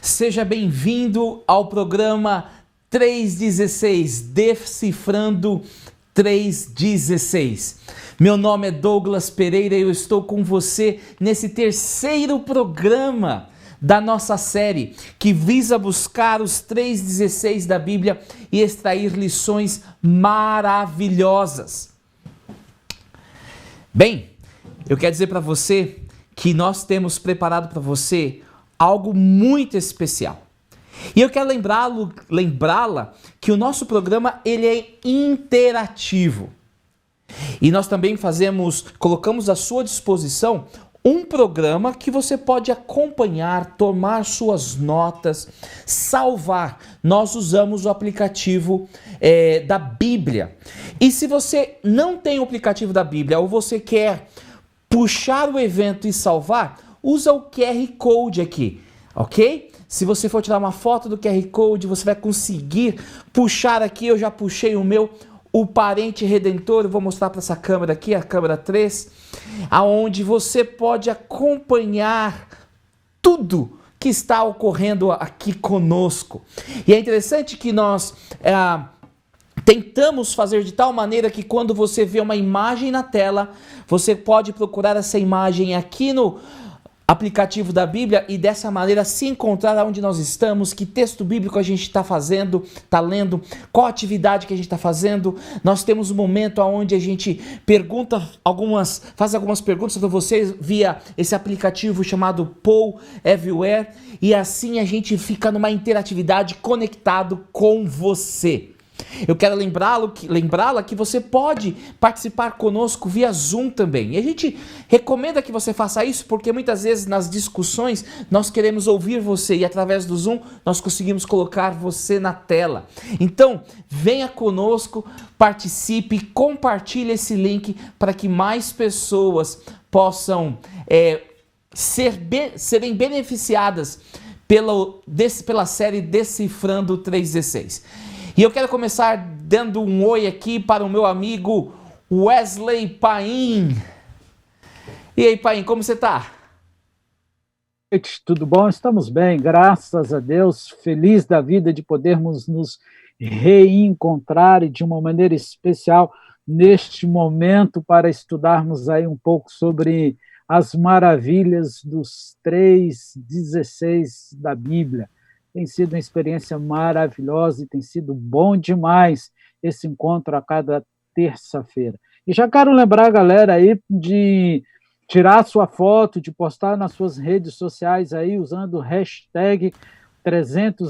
Seja bem-vindo ao programa 316, Decifrando 316. Meu nome é Douglas Pereira e eu estou com você nesse terceiro programa da nossa série que visa buscar os 316 da Bíblia e extrair lições maravilhosas. Bem, eu quero dizer para você que nós temos preparado para você algo muito especial. E eu quero lembrá-la que o nosso programa ele é interativo. E nós também colocamos à sua disposição um programa que você pode acompanhar, tomar suas notas, salvar. Nós usamos o aplicativo da Bíblia. E se você não tem o aplicativo da Bíblia ou você quer puxar o evento e salvar, usa o QR Code aqui, ok? Se você for tirar uma foto do QR Code, você vai conseguir puxar aqui. Eu já puxei o Parente Redentor. Eu vou mostrar para essa câmera aqui, a câmera 3, aonde você pode acompanhar tudo que está ocorrendo aqui conosco. E é interessante que nós tentamos fazer de tal maneira que quando você vê uma imagem na tela, você pode procurar essa imagem aqui no aplicativo da Bíblia e dessa maneira se encontrar onde nós estamos, que texto bíblico a gente está fazendo, está lendo, qual atividade que a gente está fazendo. Nós temos um momento onde a gente faz algumas perguntas para vocês via esse aplicativo chamado Paul Everywhere, e assim a gente fica numa interatividade conectado com você. Eu quero lembrá-la que você pode participar conosco via Zoom também. E a gente recomenda que você faça isso porque muitas vezes nas discussões nós queremos ouvir você e através do Zoom nós conseguimos colocar você na tela. Então, venha conosco, participe, compartilhe esse link para que mais pessoas possam serem beneficiadas pela série Decifrando 316. E eu quero começar dando um oi aqui para o meu amigo Wesley Paim. E aí, Paim, como você está? Tudo bom? Estamos bem, graças a Deus. Feliz da vida de podermos nos reencontrar e de uma maneira especial neste momento para estudarmos aí um pouco sobre as maravilhas dos 316 da Bíblia. Tem sido uma experiência maravilhosa e tem sido bom demais esse encontro a cada terça-feira. E já quero lembrar a galera aí de tirar sua foto, de postar nas suas redes sociais aí usando o hashtag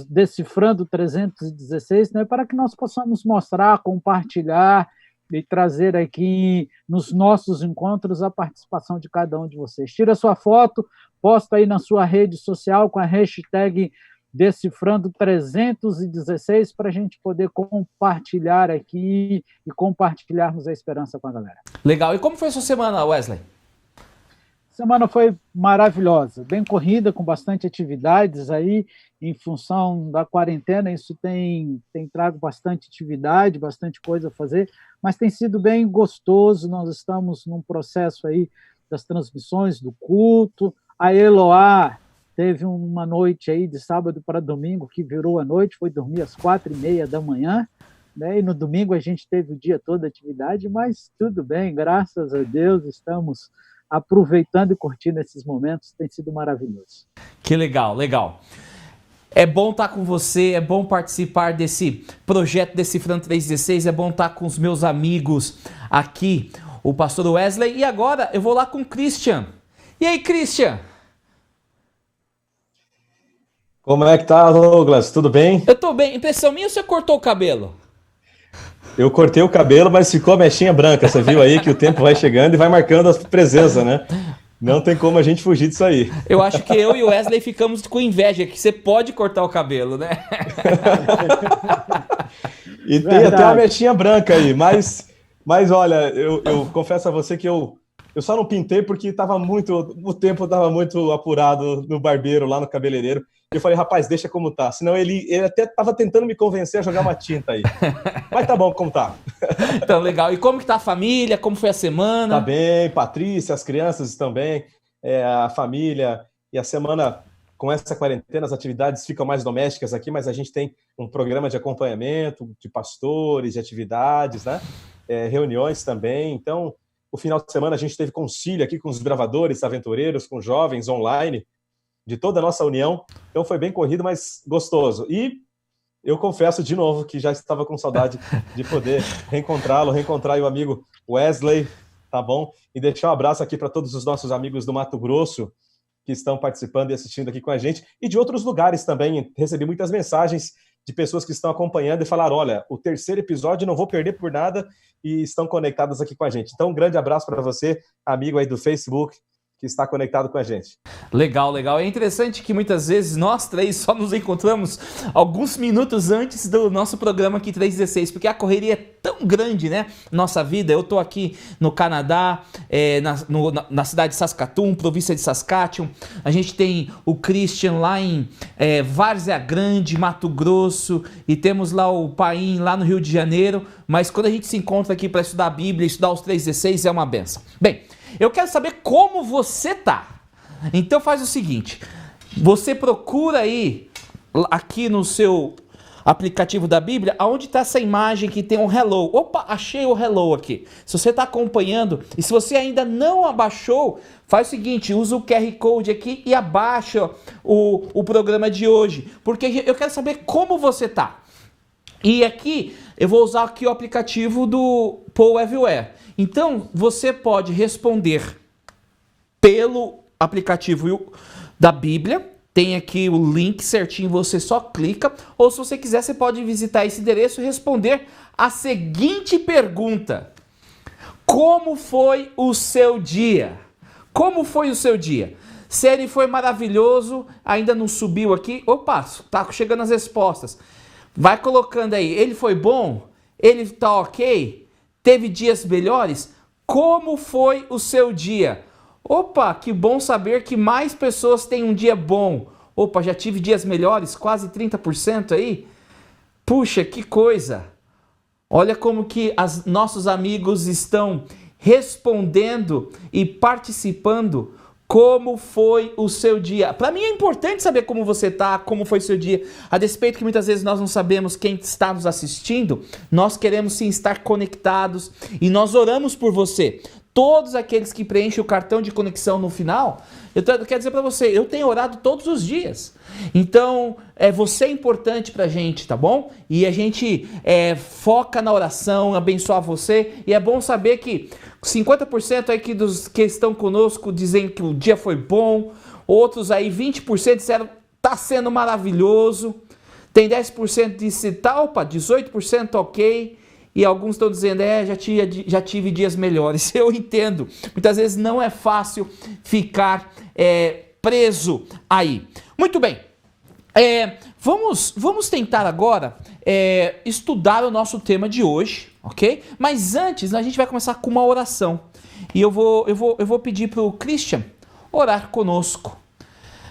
Decifrando 316, né, para que nós possamos mostrar, compartilhar e trazer aqui nos nossos encontros a participação de cada um de vocês. Tira sua foto, posta aí na sua rede social com a hashtag Decifrando 316 para a gente poder compartilhar aqui e compartilharmos a esperança com a galera. Legal. E como foi a sua semana, Wesley? Semana foi maravilhosa, bem corrida, com bastante atividades aí, em função da quarentena, isso tem trago bastante atividade, bastante coisa a fazer, mas tem sido bem gostoso. Nós estamos num processo aí das transmissões do culto. A Eloá teve uma noite aí de sábado para domingo que virou a noite, foi dormir às 4h30 da manhã, né? E no domingo a gente teve o dia todo de atividade, mas tudo bem, graças a Deus, estamos aproveitando e curtindo esses momentos, tem sido maravilhoso. Que legal, legal. É bom estar com você, é bom participar desse projeto Decifrando 316, é bom estar com os meus amigos aqui, o pastor Wesley, e agora eu vou lá com o Christian. E aí, Christian? Como é que tá, Douglas? Tudo bem? Eu tô bem. Impressão minha ou você cortou o cabelo? Eu cortei o cabelo, mas ficou a mechinha branca. Você viu aí que o tempo vai chegando e vai marcando a presença, né? Não tem como a gente fugir disso aí. Eu acho que eu e o Wesley ficamos com inveja, que você pode cortar o cabelo, né? E tem até uma mechinha branca aí, mas olha, eu confesso a você que eu só não pintei porque o tempo estava muito apurado no barbeiro, lá no cabeleireiro. E eu falei, rapaz, deixa como tá. Senão ele até estava tentando me convencer a jogar uma tinta aí. Mas tá bom como tá. Então, legal. E como que tá a família? Como foi a semana? Tá bem, Patrícia, as crianças estão bem, a família. E a semana com essa quarentena as atividades ficam mais domésticas aqui, mas a gente tem um programa de acompanhamento de pastores, de atividades, né? Reuniões também. Então, o final de semana a gente teve concílio aqui com os gravadores, aventureiros, com jovens online, de toda a nossa união. Então foi bem corrido, mas gostoso. E eu confesso de novo que já estava com saudade de poder reencontrar o amigo Wesley, tá bom? E deixar um abraço aqui para todos os nossos amigos do Mato Grosso que estão participando e assistindo aqui com a gente, e de outros lugares também. Recebi muitas mensagens de pessoas que estão acompanhando e falaram, olha, o 3º episódio não vou perder por nada, e estão conectadas aqui com a gente. Então, um grande abraço para você, amigo aí do Facebook, que está conectado com a gente. Legal, legal. É interessante que muitas vezes nós três só nos encontramos alguns minutos antes do nosso programa aqui 316, porque a correria é tão grande, né? Nossa vida. Eu tô aqui no Canadá, na cidade de Saskatoon, província de Saskatchewan. A gente tem o Christian lá em Várzea Grande, Mato Grosso, e temos lá o Paim lá no Rio de Janeiro. Mas quando a gente se encontra aqui para estudar a Bíblia, estudar os 316 é uma benção. Bem, eu quero saber como você tá. Então faz o seguinte, você procura aí, aqui no seu aplicativo da Bíblia, aonde está essa imagem que tem um hello. Opa, achei o hello aqui. Se você está acompanhando, e se você ainda não abaixou, faz o seguinte, usa o QR Code aqui e abaixa o programa de hoje, porque eu quero saber como você tá. E aqui, eu vou usar aqui o aplicativo do Paul Everywhere. Então, você pode responder pelo aplicativo da Bíblia. Tem aqui o link certinho, você só clica. Ou se você quiser, você pode visitar esse endereço e responder a seguinte pergunta. Como foi o seu dia? Como foi o seu dia? Se ele foi maravilhoso, ainda não subiu aqui. Opa, tá chegando as respostas. Vai colocando aí, ele foi bom? Ele tá ok? Teve dias melhores? Como foi o seu dia? Opa, que bom saber que mais pessoas têm um dia bom. Opa, já tive dias melhores, quase 30% aí. Puxa, que coisa. Olha como que nossos amigos estão respondendo e participando. Como foi o seu dia? Para mim é importante saber como você está, como foi o seu dia. A despeito que muitas vezes nós não sabemos quem está nos assistindo, nós queremos sim estar conectados e nós oramos por você. Todos aqueles que preenchem o cartão de conexão no final, eu quero dizer para você, eu tenho orado todos os dias. Então, você é importante para a gente, tá bom? E a gente foca na oração, abençoar você. E é bom saber que 50% aí dos que estão conosco dizem que o dia foi bom. Outros aí, 20% disseram tá sendo maravilhoso. Tem 10% que disse tá, opa, 18% ok. E alguns estão dizendo, já tive dias melhores. Eu entendo. Muitas vezes não é fácil ficar preso aí. Muito bem. Vamos tentar agora estudar o nosso tema de hoje, ok? Mas antes, a gente vai começar com uma oração. E eu vou pedir para o Christian orar conosco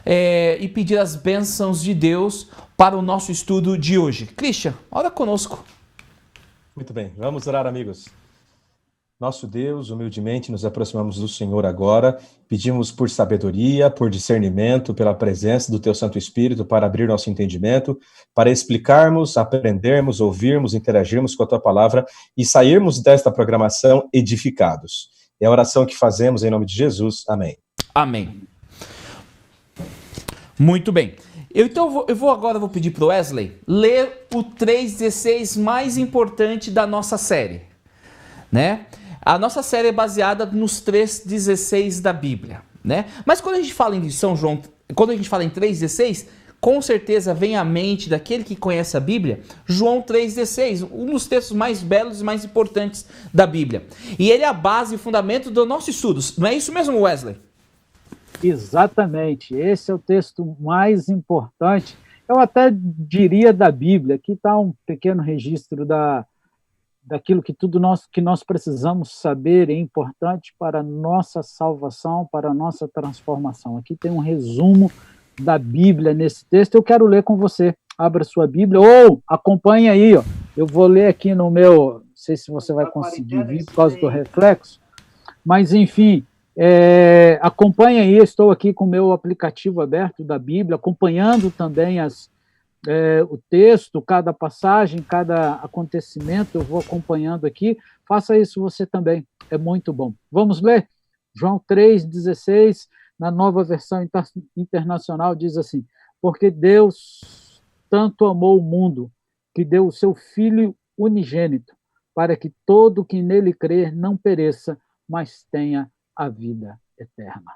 e pedir as bênçãos de Deus para o nosso estudo de hoje. Christian, ora conosco. Muito bem, vamos orar, amigos. Nosso Deus, humildemente nos aproximamos do Senhor agora, pedimos por sabedoria, por discernimento, pela presença do Teu Santo Espírito para abrir nosso entendimento, para explicarmos, aprendermos, ouvirmos, interagirmos com a Tua Palavra e sairmos desta programação edificados. É a oração que fazemos em nome de Jesus. Amém. Amém. Muito bem. Então eu vou pedir para o Wesley ler o 3:16 mais importante da nossa série, né? A nossa série é baseada nos 3:16 da Bíblia, né? Mas quando a gente fala em São João, quando a gente fala em 3:16, com certeza vem à mente daquele que conhece a Bíblia, João 3:16, um dos textos mais belos e mais importantes da Bíblia. E ele é a base e o fundamento do nosso estudo. Não é isso mesmo, Wesley? Exatamente, esse é o texto mais importante, eu até diria da Bíblia. Aqui está um pequeno registro daquilo que nós precisamos saber, é importante para a nossa salvação, para a nossa transformação. Aqui tem um resumo da Bíblia nesse texto, eu quero ler com você. Abra sua Bíblia, ou acompanhe aí, ó. Eu vou ler aqui no meu, não sei se você vai conseguir vir por causa do reflexo, mas enfim, Acompanhe aí, estou aqui com o meu aplicativo aberto da Bíblia, acompanhando também o texto, cada passagem, cada acontecimento, eu vou acompanhando aqui. Faça isso você também, é muito bom. Vamos ler? João 3,16, na Nova Versão Internacional, diz assim: porque Deus tanto amou o mundo, que deu o seu Filho unigênito, para que todo que nele crer não pereça, mas tenha a vida eterna.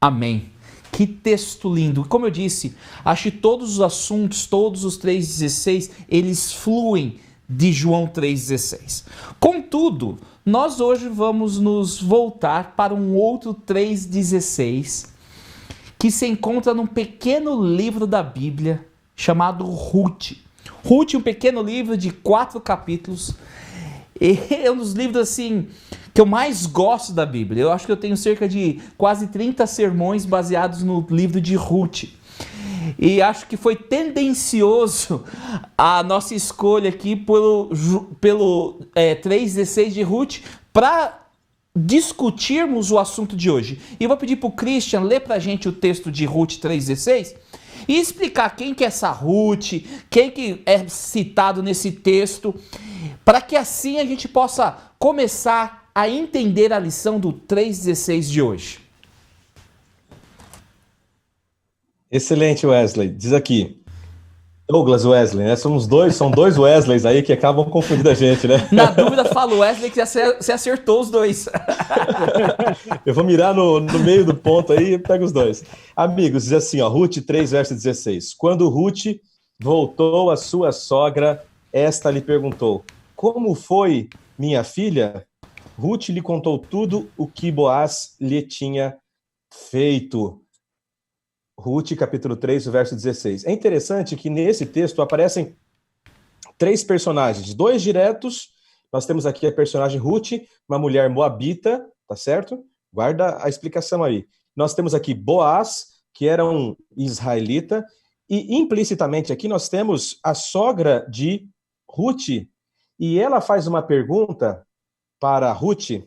Amém. Que texto lindo. Como eu disse, acho que todos os assuntos, todos os 3,16, eles fluem de João 3,16. Contudo, nós hoje vamos nos voltar para um outro 3,16, que se encontra num pequeno livro da Bíblia chamado Ruth. Ruth, um pequeno livro de 4 capítulos. É um dos livros assim que eu mais gosto da Bíblia. Eu acho que eu tenho cerca de quase 30 sermões baseados no livro de Ruth. E acho que foi tendencioso a nossa escolha aqui pelo 3,16 de Ruth para discutirmos o assunto de hoje. E eu vou pedir para o Christian ler para a gente o texto de Ruth 3,16 e explicar quem que é essa Ruth, quem que é citado nesse texto, para que assim a gente possa começar a entender a lição do 3,16 de hoje. Excelente, Wesley. Diz aqui, Douglas Wesley, né? São dois Wesleys aí que acabam confundindo a gente, né? Na dúvida, fala Wesley que você acertou os dois. Eu vou mirar no meio do ponto aí e pego os dois. Amigos, diz assim, ó, Ruth 3, verso 16. Quando Ruth voltou à sua sogra, esta lhe perguntou: como foi, minha filha? Ruth lhe contou tudo o que Boaz lhe tinha feito. Ruth, capítulo 3, verso 16. É interessante que nesse texto aparecem 3 personagens, 2 diretos. Nós temos aqui a personagem Ruth, uma mulher moabita, tá certo? Guarda a explicação aí. Nós temos aqui Boaz, que era um israelita, e implicitamente aqui nós temos a sogra de Ruth, e ela faz uma pergunta para Ruth,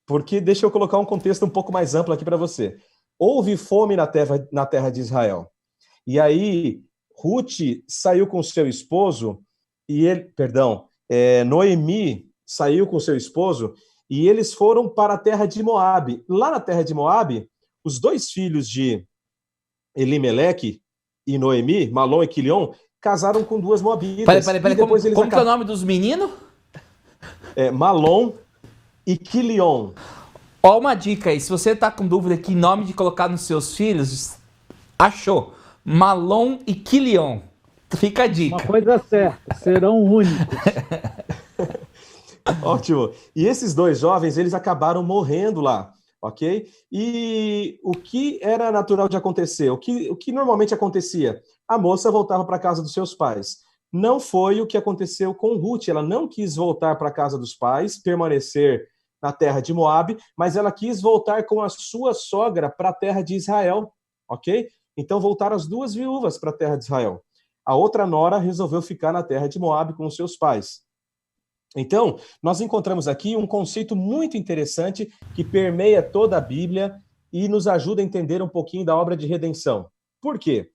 porque deixa eu colocar um contexto um pouco mais amplo aqui para você. Houve fome na terra de Israel. E aí, Ruth saiu com seu esposo, Noemi saiu com seu esposo, e eles foram para a terra de Moabe. Lá na terra de Moabe, os 2 filhos de Elimeleque e Noemi, Malom e Quilion, casaram com 2 moabitas. Peraí, como que é o nome dos meninos? Malom e Quilion. Ó, uma dica aí, se você tá com dúvida que nome de colocar nos seus filhos, achou, Malom e Quilion. Fica a dica. Uma coisa certa, serão únicos. Ótimo. E esses 2 jovens, eles acabaram morrendo lá, ok? E o que era natural de acontecer? O que normalmente acontecia? A moça voltava para a casa dos seus pais. Não foi o que aconteceu com Ruth. Ela não quis voltar para a casa dos pais, permanecer na terra de Moabe, mas ela quis voltar com a sua sogra para a terra de Israel, ok? Então voltaram as 2 viúvas para a terra de Israel. A outra nora resolveu ficar na terra de Moabe com os seus pais. Então, nós encontramos aqui um conceito muito interessante que permeia toda a Bíblia e nos ajuda a entender um pouquinho da obra de redenção. Por quê?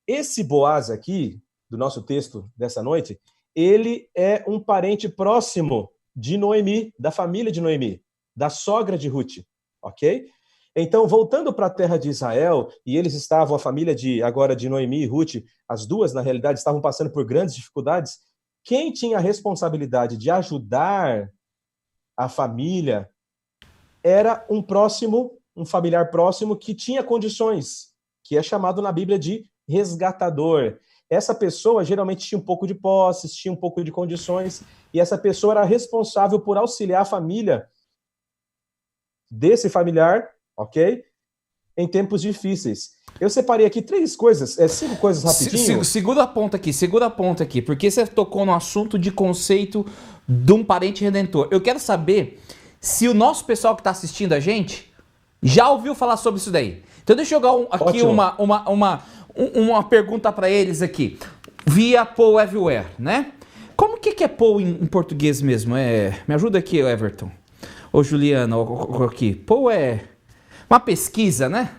Esse Boaz aqui, do nosso texto dessa noite, ele é um parente próximo de Noemi, da família de Noemi, da sogra de Ruth, ok? Então, voltando para a terra de Israel, e eles estavam, a família de Noemi e Ruth, as 2, na realidade, estavam passando por grandes dificuldades. Quem tinha a responsabilidade de ajudar a família era um familiar próximo que tinha condições, que é chamado na Bíblia de resgatador. Essa pessoa geralmente tinha um pouco de posses, tinha um pouco de condições, e essa pessoa era responsável por auxiliar a família desse familiar, ok? Em tempos difíceis. Eu separei aqui 5 coisas rapidinho. Segura a ponta aqui, porque você tocou no assunto de conceito de um parente redentor. Eu quero saber se o nosso pessoal que está assistindo a gente já ouviu falar sobre isso daí. Então deixa eu jogar aqui uma pergunta para eles aqui, via Paul Everywhere, né? Como que é Paul em português mesmo? Me ajuda aqui, Everton. Ô Juliana, aqui. Paul é uma pesquisa, né?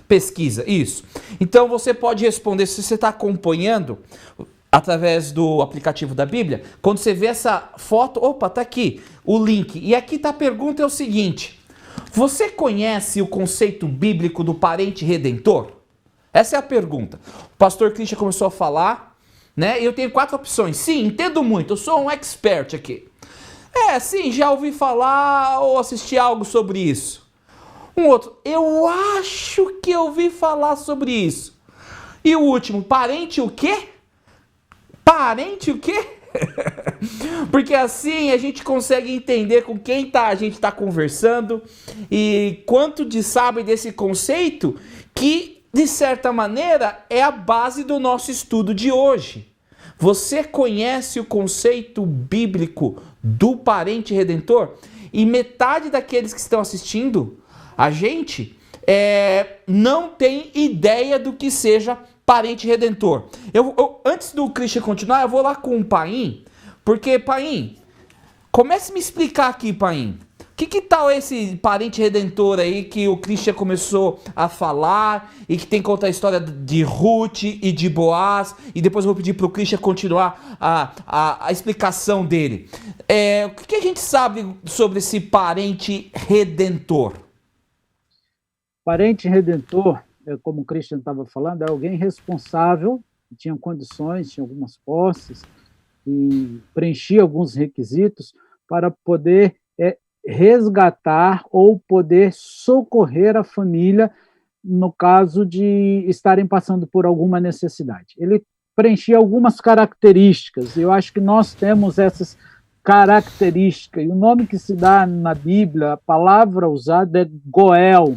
Pesquisa, isso. Então você pode responder, se você está acompanhando através do aplicativo da Bíblia, quando você vê essa foto, opa, tá aqui o link. E aqui tá a pergunta, é o seguinte: você conhece o conceito bíblico do parente redentor? Essa é a pergunta. O pastor Christian começou a falar, né? E eu tenho 4 opções. Sim, entendo muito, eu sou um expert aqui. Sim, já ouvi falar ou assisti algo sobre isso. Um outro, eu acho que eu ouvi falar sobre isso. E o último, parente o quê? Parente o quê? Porque assim a gente consegue entender com quem a gente está conversando e quanto de sabe desse conceito que, de certa maneira, é a base do nosso estudo de hoje. Você conhece o conceito bíblico do parente redentor? E metade daqueles que estão assistindo a gente não tem ideia do que seja parente redentor. Antes do Christian continuar, eu vou lá com o Paim, porque, Paim, comece a me explicar aqui, Paim. Que tal esse parente redentor aí que o Christian começou a falar e que tem que contar a história de Ruth e de Boaz, e depois eu vou pedir para o Christian continuar a explicação dele. O que a gente sabe sobre esse parente redentor? Parente redentor, como o Christian estava falando, é alguém responsável, que tinha condições, tinha algumas posses, e preenchia alguns requisitos para poder resgatar ou poder socorrer a família no caso de estarem passando por alguma necessidade. Ele preenchia algumas características, e eu acho que nós temos essas características, e o nome que se dá na Bíblia, a palavra usada é Goel.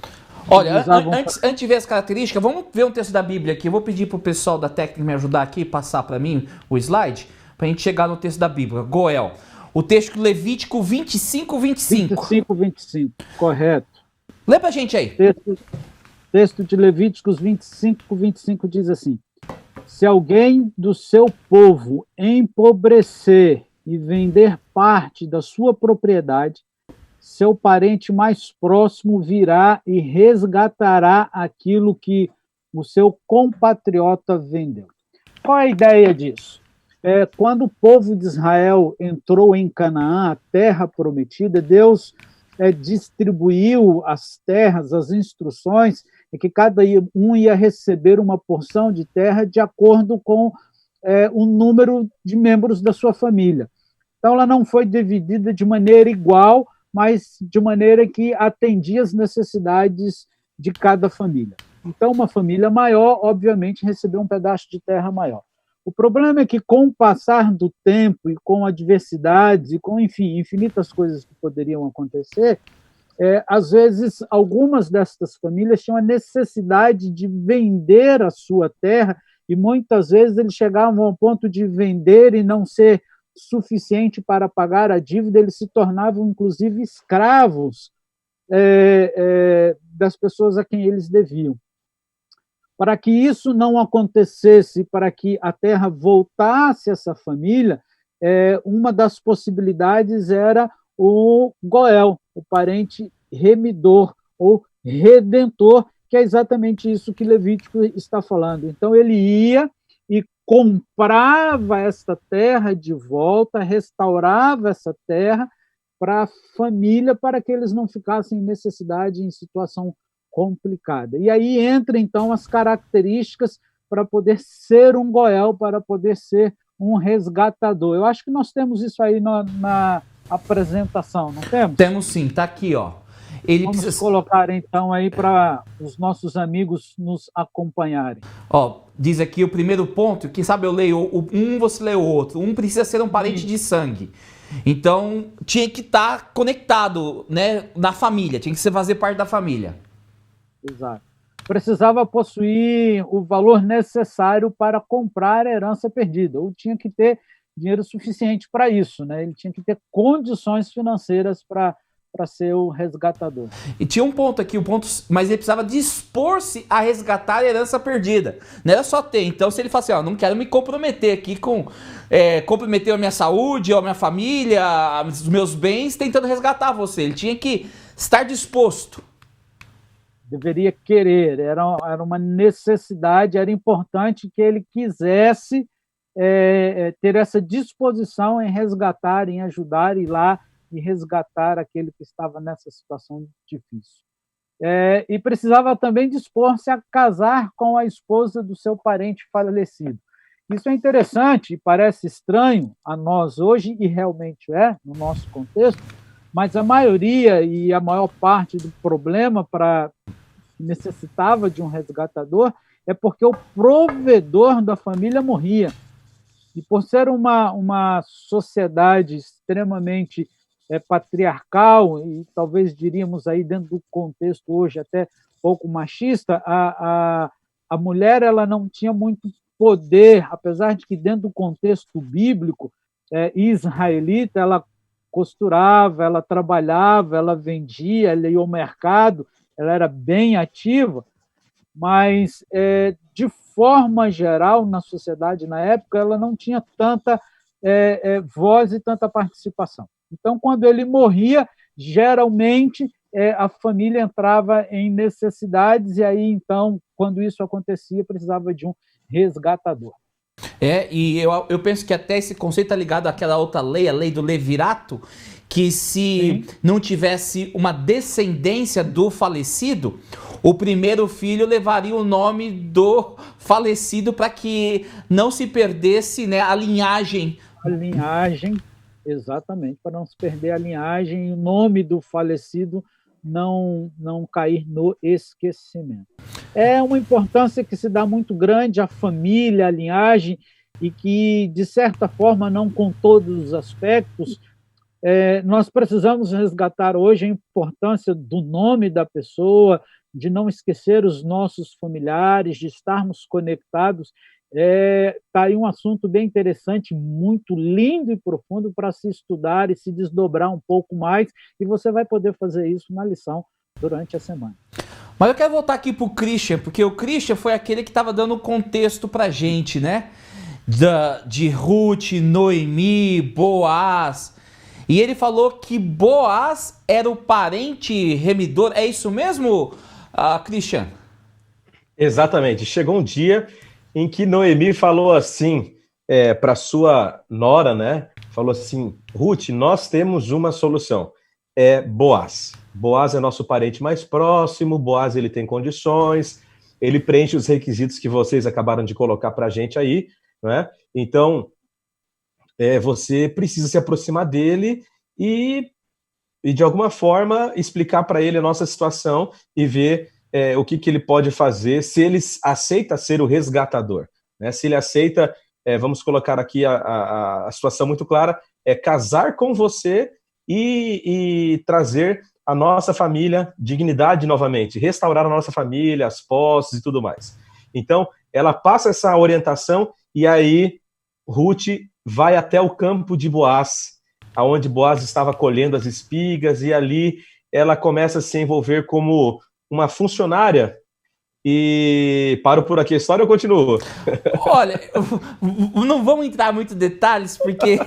Olha, antes de ver as características, vamos ver um texto da Bíblia aqui. Eu vou pedir para o pessoal da técnica me ajudar aqui, passar para mim o slide, para a gente chegar no texto da Bíblia. Goel. O texto Levítico 25, 25. 25, 25, correto. Lê pra gente aí. Texto de Levíticos 25, 25 diz assim: se alguém do seu povo empobrecer e vender parte da sua propriedade, seu parente mais próximo virá e resgatará aquilo que o seu compatriota vendeu. Qual é a ideia disso? Quando o povo de Israel entrou em Canaã, a terra prometida, Deus distribuiu as terras, as instruções, e que cada um ia receber uma porção de terra de acordo com o número de membros da sua família. Então, ela não foi dividida de maneira igual, mas de maneira que atendia as necessidades de cada família. Então, uma família maior, obviamente, recebeu um pedaço de terra maior. O problema é que, com o passar do tempo e com adversidades e com, enfim, infinitas coisas que poderiam acontecer, às vezes, algumas destas famílias tinham a necessidade de vender a sua terra e, muitas vezes, eles chegavam ao ponto de vender e não ser suficiente para pagar a dívida, eles se tornavam, inclusive, escravos das pessoas a quem eles deviam. Para que isso não acontecesse, para que a terra voltasse a essa família, uma das possibilidades era o Goel, o parente remidor ou redentor, que é exatamente isso que Levítico está falando. Então, ele ia e comprava esta terra de volta, restaurava essa terra para a família, para que eles não ficassem em necessidade, em situação complicada. E aí entra, então, as características para poder ser um Goel, para poder ser um resgatador. Eu acho que nós temos isso aí na apresentação, não temos? Temos sim, está aqui, ó. Vamos colocar, então, aí para os nossos amigos nos acompanharem. Ó, diz aqui o primeiro ponto, quem sabe eu leio um, você lê o outro. Um precisa ser um parente de sangue. Então, tinha que estar conectado, né, na família, tinha que fazer parte da família. Exato. Precisava possuir o valor necessário para comprar a herança perdida, ou tinha que ter dinheiro suficiente para isso, né? Ele tinha que ter condições financeiras para para ser o resgatador. E tinha um ponto aqui, mas ele precisava dispor-se a resgatar a herança perdida. Não era só ter. Então, se ele fala assim, ó, não quero me comprometer aqui com comprometer a minha saúde, a minha família, os meus bens, tentando resgatar você. Ele tinha que estar disposto. Deveria querer, era uma necessidade, era importante que ele quisesse ter essa disposição em resgatar, em ajudar, ir lá e resgatar aquele que estava nessa situação difícil. E precisava também dispor-se a casar com a esposa do seu parente falecido. Isso é interessante e parece estranho a nós hoje, e realmente no nosso contexto, mas a maioria e a maior parte do problema que necessitava de um resgatador é porque o provedor da família morria. E por ser uma sociedade extremamente patriarcal, e talvez diríamos aí dentro do contexto hoje até pouco machista, a mulher ela não tinha muito poder, apesar de que dentro do contexto bíblico israelita, ela costurava, ela trabalhava, ela vendia, ela ia ao mercado, ela era bem ativa, mas de forma geral na sociedade na época ela não tinha tanta voz e tanta participação. Então, quando ele morria, geralmente a família entrava em necessidades e aí então, quando isso acontecia, precisava de um resgatador. E eu penso que até esse conceito está ligado àquela outra lei, a lei do levirato, que se não tivesse uma descendência do falecido, o primeiro filho levaria o nome do falecido para que não se perdesse, né, a linhagem. A linhagem, exatamente, para não se perder a linhagem e o nome do falecido não cair no esquecimento. É uma importância que se dá muito grande à família, à linhagem, e que, de certa forma, não com todos os aspectos, nós precisamos resgatar hoje a importância do nome da pessoa, de não esquecer os nossos familiares, de estarmos conectados. Está aí um assunto bem interessante, muito lindo e profundo para se estudar e se desdobrar um pouco mais, e você vai poder fazer isso na lição durante a semana. Mas eu quero voltar aqui para o Christian, porque o Christian foi aquele que estava dando contexto para a gente, né? De Ruth, Noemi, Boaz. E ele falou que Boaz era o parente remidor. É isso mesmo, Christian? Exatamente. Chegou um dia em que Noemi falou assim para sua nora, né? Falou assim, Ruth, nós temos uma solução. Boaz. Boaz é nosso parente mais próximo, Boaz ele tem condições, ele preenche os requisitos que vocês acabaram de colocar para a gente aí, né? Então, você precisa se aproximar dele e de alguma forma explicar para ele a nossa situação e ver o que ele pode fazer, se ele aceita ser o resgatador, né? Se ele aceita, vamos colocar aqui a situação muito clara, casar com você e trazer a nossa família dignidade novamente, restaurar a nossa família, as posses e tudo mais. Então, ela passa essa orientação e aí Ruth vai até o campo de Boaz, aonde Boaz estava colhendo as espigas, e ali ela começa a se envolver como uma funcionária. E paro por aqui a história ou continuo? Olha, não vamos entrar muito em detalhes, porque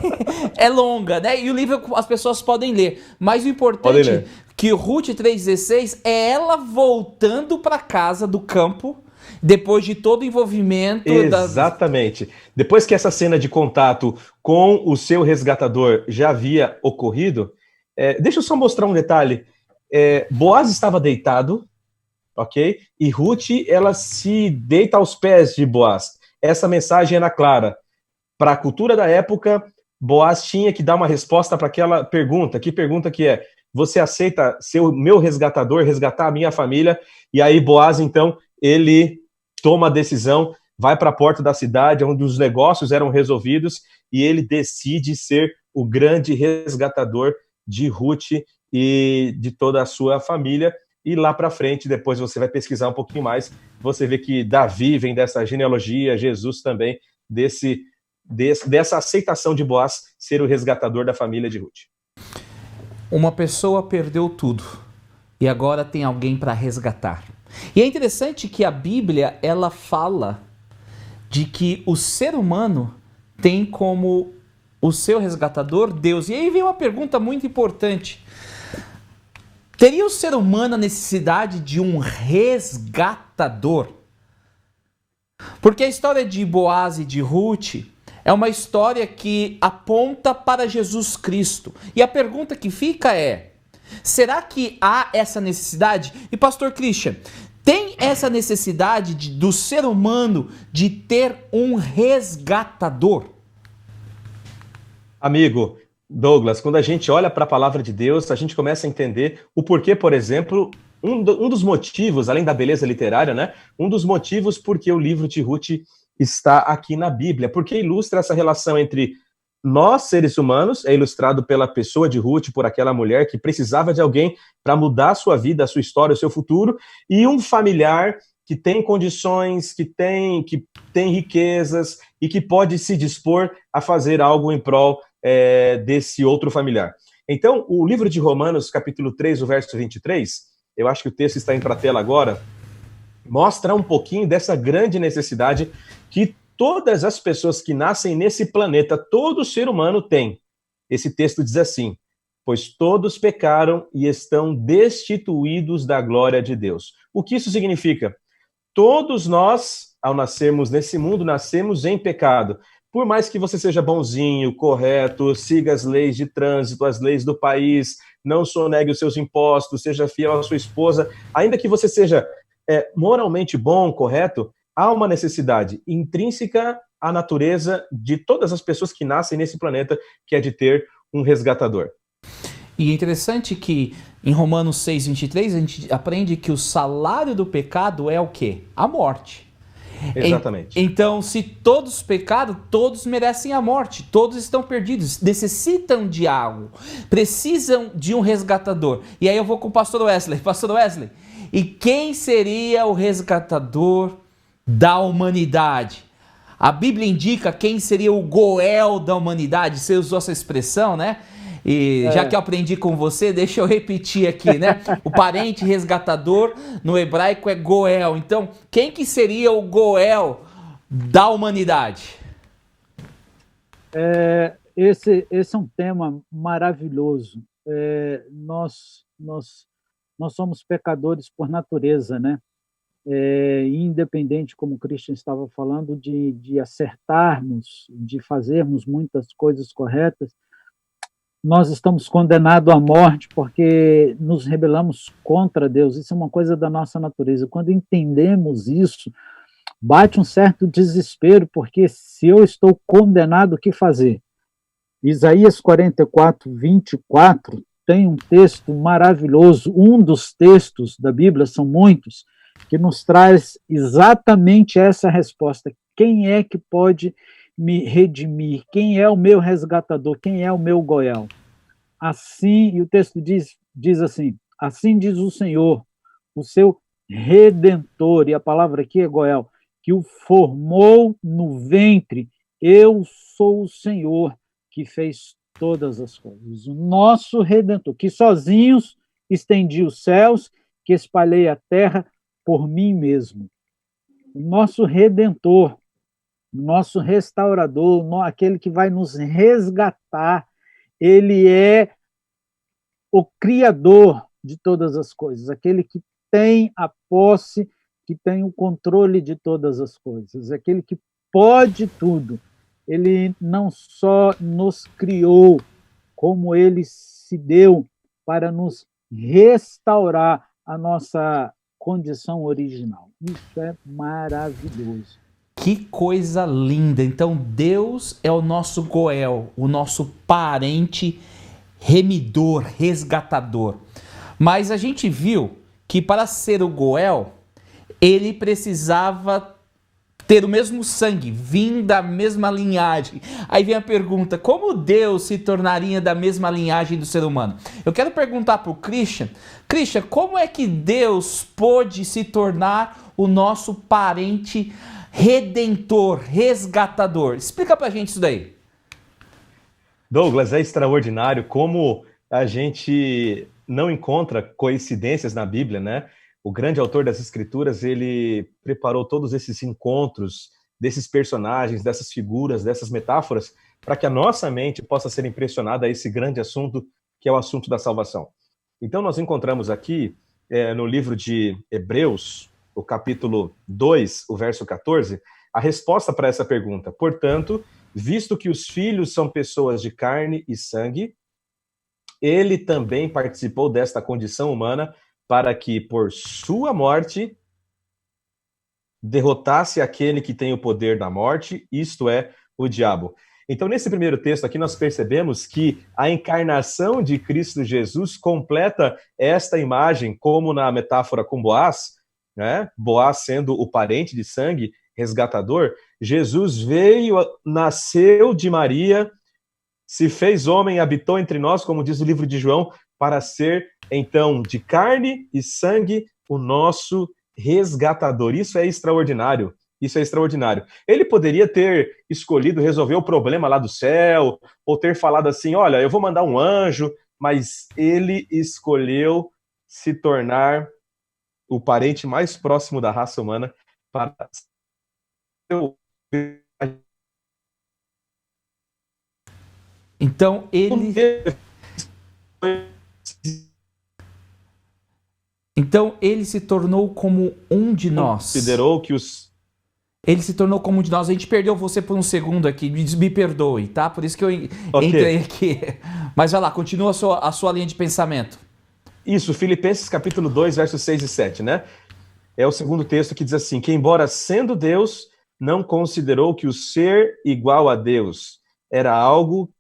é longa, né? E o livro as pessoas podem ler. Mas o importante é que o Ruth 3,16 é ela voltando para casa do campo, depois de todo o envolvimento. Exatamente. Depois que essa cena de contato com o seu resgatador já havia ocorrido, deixa eu só mostrar um detalhe. Boaz estava deitado, ok? E Ruth, ela se deita aos pés de Boaz. Essa mensagem era clara. Para a cultura da época, Boaz tinha que dar uma resposta para aquela pergunta. Que pergunta que é? Você aceita ser o meu resgatador, resgatar a minha família? E aí Boaz, então, ele toma a decisão, vai para a porta da cidade, onde os negócios eram resolvidos, e ele decide ser o grande resgatador de Ruth e de toda a sua família. E lá para frente, depois você vai pesquisar um pouquinho mais, você vê que Davi vem dessa genealogia, Jesus também, dessa aceitação de Boaz ser o resgatador da família de Ruth. Uma pessoa perdeu tudo e agora tem alguém para resgatar. E é interessante que a Bíblia, ela fala de que o ser humano tem como o seu resgatador Deus. E aí vem uma pergunta muito importante. Teria o ser humano a necessidade de um resgatador? Porque a história de Boaz e de Ruth é uma história que aponta para Jesus Cristo. E a pergunta que fica é: será que há essa necessidade? E pastor Christian, tem essa necessidade do ser humano de ter um resgatador? Amigo Douglas, quando a gente olha para a palavra de Deus, a gente começa a entender o porquê, por exemplo, um dos motivos, além da beleza literária, né? Um dos motivos porque o livro de Ruth está aqui na Bíblia, porque ilustra essa relação entre nós, seres humanos, é ilustrado pela pessoa de Ruth, por aquela mulher que precisava de alguém para mudar a sua vida, a sua história, o seu futuro, e um familiar que tem condições, que tem riquezas e que pode se dispor a fazer algo em prol desse outro familiar. Então, o livro de Romanos, capítulo 3, o verso 23, eu acho que o texto está indo para a tela agora, mostra um pouquinho dessa grande necessidade que todas as pessoas que nascem nesse planeta, todo ser humano tem. Esse texto diz assim: pois todos pecaram e estão destituídos da glória de Deus. O que isso significa? Todos nós, ao nascermos nesse mundo, nascemos em pecado. Por mais que você seja bonzinho, correto, siga as leis de trânsito, as leis do país, não sonegue os seus impostos, seja fiel à sua esposa, ainda que você seja moralmente bom, correto, há uma necessidade intrínseca à natureza de todas as pessoas que nascem nesse planeta, que é de ter um resgatador. E é interessante que em Romanos 6, 23, a gente aprende que o salário do pecado é o quê? A morte. Exatamente. Então, se todos pecaram, todos merecem a morte, todos estão perdidos, necessitam de algo, precisam de um resgatador. E aí eu vou com o pastor Wesley. Pastor Wesley, e quem seria o resgatador da humanidade? A Bíblia indica quem seria o Goel da humanidade. Você usou essa expressão, né? E já que eu aprendi com você, deixa eu repetir aqui, né? O parente resgatador no hebraico é Goel. Então, quem que seria o Goel da humanidade? Esse é um tema maravilhoso. Nós somos pecadores por natureza, né? Independente, como o Christian estava falando, de acertarmos, de fazermos muitas coisas corretas, nós estamos condenados à morte porque nos rebelamos contra Deus. Isso é uma coisa da nossa natureza. Quando entendemos isso, bate um certo desespero, porque se eu estou condenado, o que fazer? Isaías 44, 24, tem um texto maravilhoso, um dos textos da Bíblia, são muitos, que nos traz exatamente essa resposta. Quem é que pode me redimir? Quem é o meu resgatador? Quem é o meu Goel? Assim, e o texto diz assim: assim diz o Senhor, o seu Redentor, e a palavra aqui é Goel, que o formou no ventre. Eu sou o Senhor que fez todas as coisas. O nosso Redentor, que sozinhos estendi os céus, que espalhei a terra por mim mesmo. O nosso Redentor, nosso restaurador, aquele que vai nos resgatar, ele é o Criador de todas as coisas, aquele que tem a posse, que tem o controle de todas as coisas, aquele que pode tudo. Ele não só nos criou, como ele se deu para nos restaurar a nossa condição original. Isso é maravilhoso. Que coisa linda! Então Deus é o nosso Goel, o nosso parente remidor, resgatador. Mas a gente viu que para ser o Goel, ele precisava ter o mesmo sangue, vir da mesma linhagem. Aí vem a pergunta: como Deus se tornaria da mesma linhagem do ser humano? Eu quero perguntar para o Christian, como é que Deus pôde se tornar o nosso parente redentor, resgatador? Explica pra gente isso daí. Douglas, é extraordinário como a gente não encontra coincidências na Bíblia, né? O grande autor das Escrituras, ele preparou todos esses encontros desses personagens, dessas figuras, dessas metáforas, para que a nossa mente possa ser impressionada a esse grande assunto, que é o assunto da salvação. Então, nós encontramos aqui, no livro de Hebreus, o capítulo 2, o verso 14, a resposta para essa pergunta. Portanto, visto que os filhos são pessoas de carne e sangue, ele também participou desta condição humana para que, por sua morte, derrotasse aquele que tem o poder da morte, isto é, o diabo. Então, nesse primeiro texto aqui, nós percebemos que a encarnação de Cristo Jesus completa esta imagem, como na metáfora com Boaz, né? Boaz sendo o parente de sangue, resgatador. Jesus veio, nasceu de Maria, se fez homem, habitou entre nós, como diz o livro de João, para ser, então, de carne e sangue, o nosso resgatador. Isso é extraordinário. Isso é extraordinário. Ele poderia ter escolhido resolver o problema lá do céu, ou ter falado assim, olha, eu vou mandar um anjo, mas ele escolheu se tornar o parente mais próximo da raça humana para Então ele se tornou como um de nós. Considerou que os... Ele se tornou como um de nós. A gente perdeu você por um segundo aqui. Me perdoe, tá? Por isso que eu entrei aqui. Mas vai lá, continua a sua linha de pensamento. Isso, Filipenses capítulo 2, versos 6 e 7, né? É o segundo texto que diz assim, que embora sendo Deus, não considerou que o ser igual a Deus era algo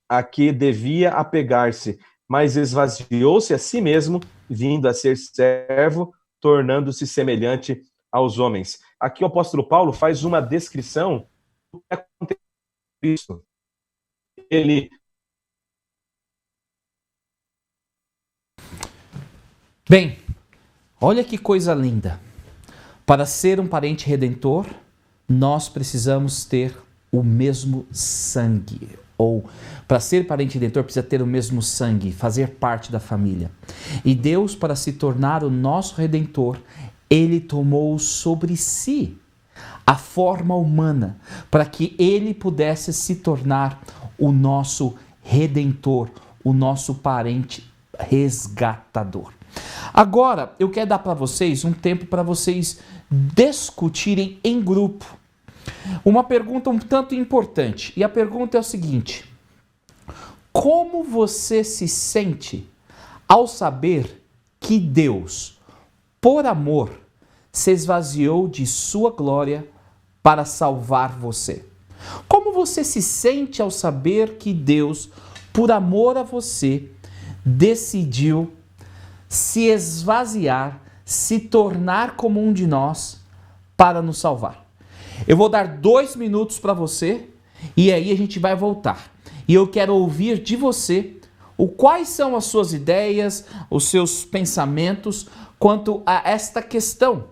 a que devia apegar-se, mas esvaziou-se a si mesmo, vindo a ser servo, tornando-se semelhante aos homens. Aqui o apóstolo Paulo faz uma descrição do que aconteceu com Cristo. Ele... Bem, olha que coisa linda. Para ser um parente redentor, nós precisamos ter o mesmo sangue. Ou, para ser parente redentor, precisa ter o mesmo sangue, fazer parte da família. E Deus, para se tornar o nosso redentor, ele tomou sobre si a forma humana, para que ele pudesse se tornar o nosso redentor, o nosso parente resgatador. Agora, eu quero dar para vocês um tempo para vocês discutirem em grupo uma pergunta um tanto importante. E a pergunta é o seguinte: como você se sente ao saber que Deus, por amor, se esvaziou de sua glória para salvar você? Como você se sente ao saber que Deus, por amor a você, decidiu se esvaziar, se tornar como um de nós para nos salvar? Eu vou dar 2 minutos para você e aí a gente vai voltar. E eu quero ouvir de você quais são as suas ideias, os seus pensamentos quanto a esta questão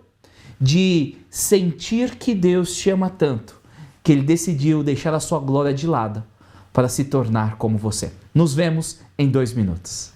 de sentir que Deus te ama tanto, que Ele decidiu deixar a sua glória de lado para se tornar como você. Nos vemos em 2 minutos.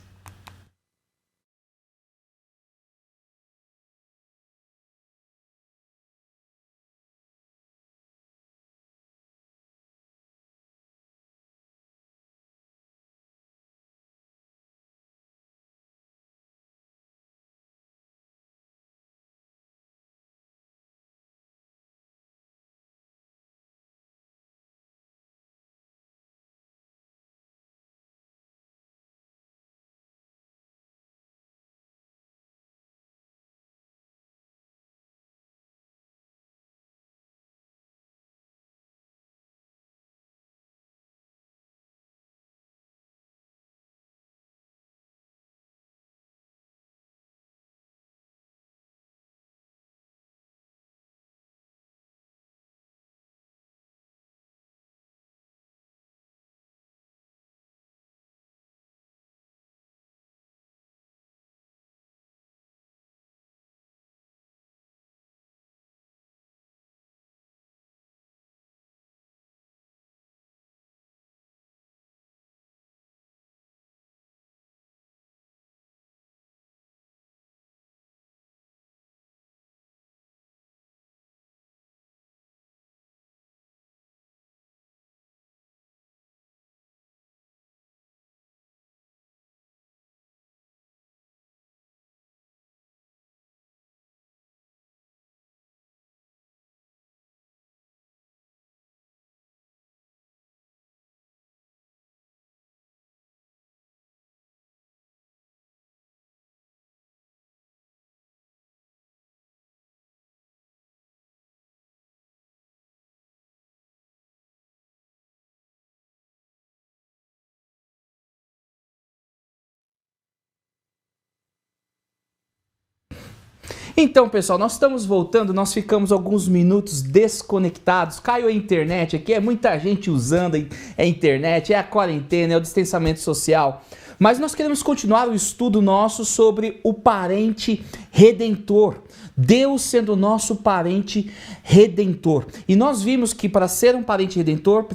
Então, pessoal, nós estamos voltando, nós ficamos alguns minutos desconectados, caiu a internet aqui, é muita gente usando a internet, é a quarentena, é o distanciamento social, mas nós queremos continuar o estudo nosso sobre o parente redentor, Deus sendo nosso parente redentor. E nós vimos que para ser um parente redentor,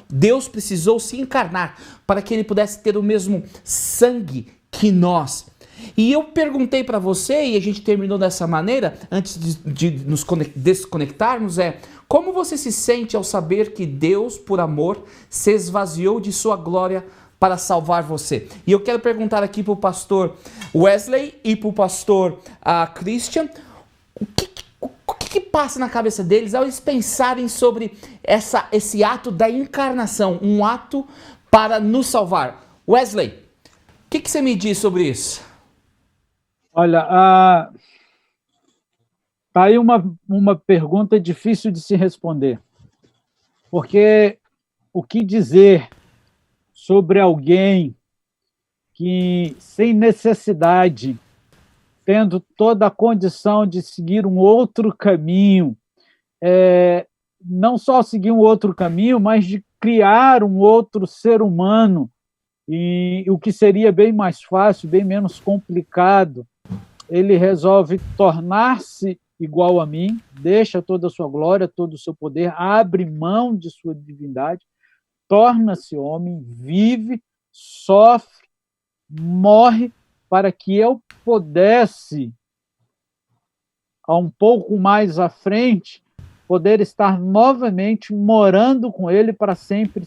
Deus precisou se encarnar para que ele pudesse ter o mesmo sangue que nós. E eu perguntei para você, e a gente terminou dessa maneira, antes de nos desconectarmos, como você se sente ao saber que Deus, por amor, se esvaziou de sua glória para salvar você? E eu quero perguntar aqui para o pastor Wesley e para o pastor Christian, o que passa na cabeça deles ao eles pensarem sobre esse ato da encarnação, um ato para nos salvar? Wesley, o que você me diz sobre isso? Olha, tá aí uma pergunta difícil de se responder, porque o que dizer sobre alguém que, sem necessidade, tendo toda a condição de seguir um outro caminho, não só seguir um outro caminho, mas de criar um outro ser humano, e o que seria bem mais fácil, bem menos complicado, ele resolve tornar-se igual a mim, deixa toda a sua glória, todo o seu poder, abre mão de sua divindade, torna-se homem, vive, sofre, morre, para que eu pudesse, um pouco mais à frente, poder estar novamente morando com ele para sempre,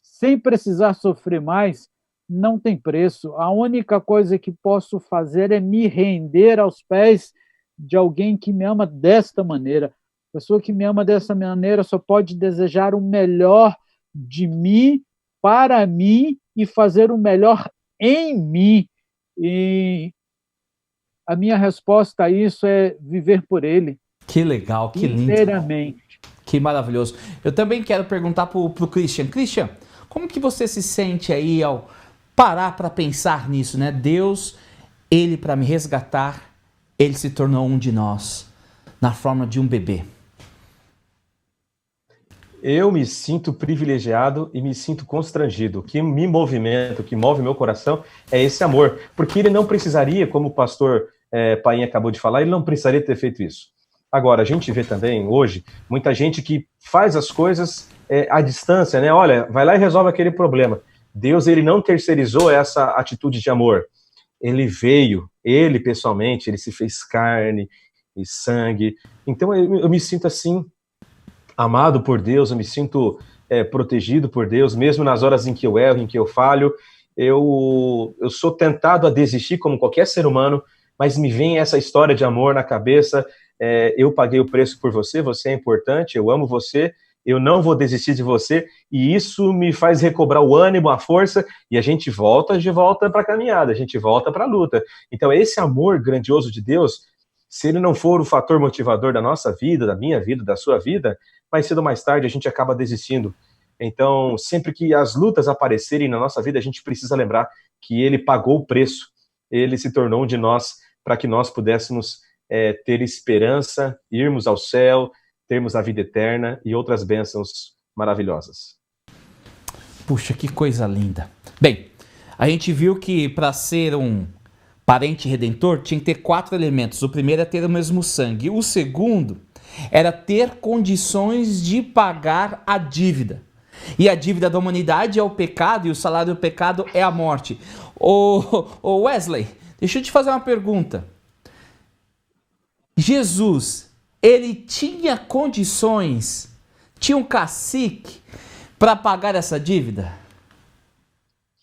sem precisar sofrer mais. Não tem preço. A única coisa que posso fazer é me render aos pés de alguém que me ama desta maneira. A pessoa que me ama dessa maneira só pode desejar o melhor de mim, para mim, e fazer o melhor em mim. E a minha resposta a isso é viver por ele. Que legal, que lindo. Inteiramente. Que maravilhoso. Eu também quero perguntar para o Christian. Christian, como que você se sente aí ao parar para pensar nisso, né? Deus, ele para me resgatar, ele se tornou um de nós, na forma de um bebê. Eu me sinto privilegiado e me sinto constrangido. O que me movimenta, o que move meu coração é esse amor. Porque ele não precisaria, como o pastor Painha acabou de falar, ele não precisaria ter feito isso. Agora, a gente vê também, hoje, muita gente que faz as coisas à distância, né? Olha, vai lá e resolve aquele problema. Deus, ele não terceirizou essa atitude de amor. Ele veio, ele pessoalmente, ele se fez carne e sangue. Então eu me sinto assim, amado por Deus, eu me sinto protegido por Deus, mesmo nas horas em que eu erro, em que eu falho. Eu sou tentado a desistir como qualquer ser humano, mas me vem essa história de amor na cabeça. Eu paguei o preço por você, você é importante, eu amo você, eu não vou desistir de você, e isso me faz recobrar o ânimo, a força, e a gente volta de volta para a caminhada, a gente volta para a luta. Então, esse amor grandioso de Deus, se ele não for o fator motivador da nossa vida, da minha vida, da sua vida, mais cedo ou mais tarde a gente acaba desistindo. Então, sempre que as lutas aparecerem na nossa vida, a gente precisa lembrar que ele pagou o preço, ele se tornou um de nós, para que nós pudéssemos ter esperança, irmos ao céu, termos a vida eterna e outras bênçãos maravilhosas. Puxa, que coisa linda. Bem, a gente viu que para ser um parente redentor tinha que ter 4 elementos. O primeiro é ter o mesmo sangue. O segundo era ter condições de pagar a dívida. E a dívida da humanidade é o pecado, e o salário do pecado é a morte. Ô Wesley, deixa eu te fazer uma pergunta. Jesus, ele tinha condições, tinha um cacique para pagar essa dívida?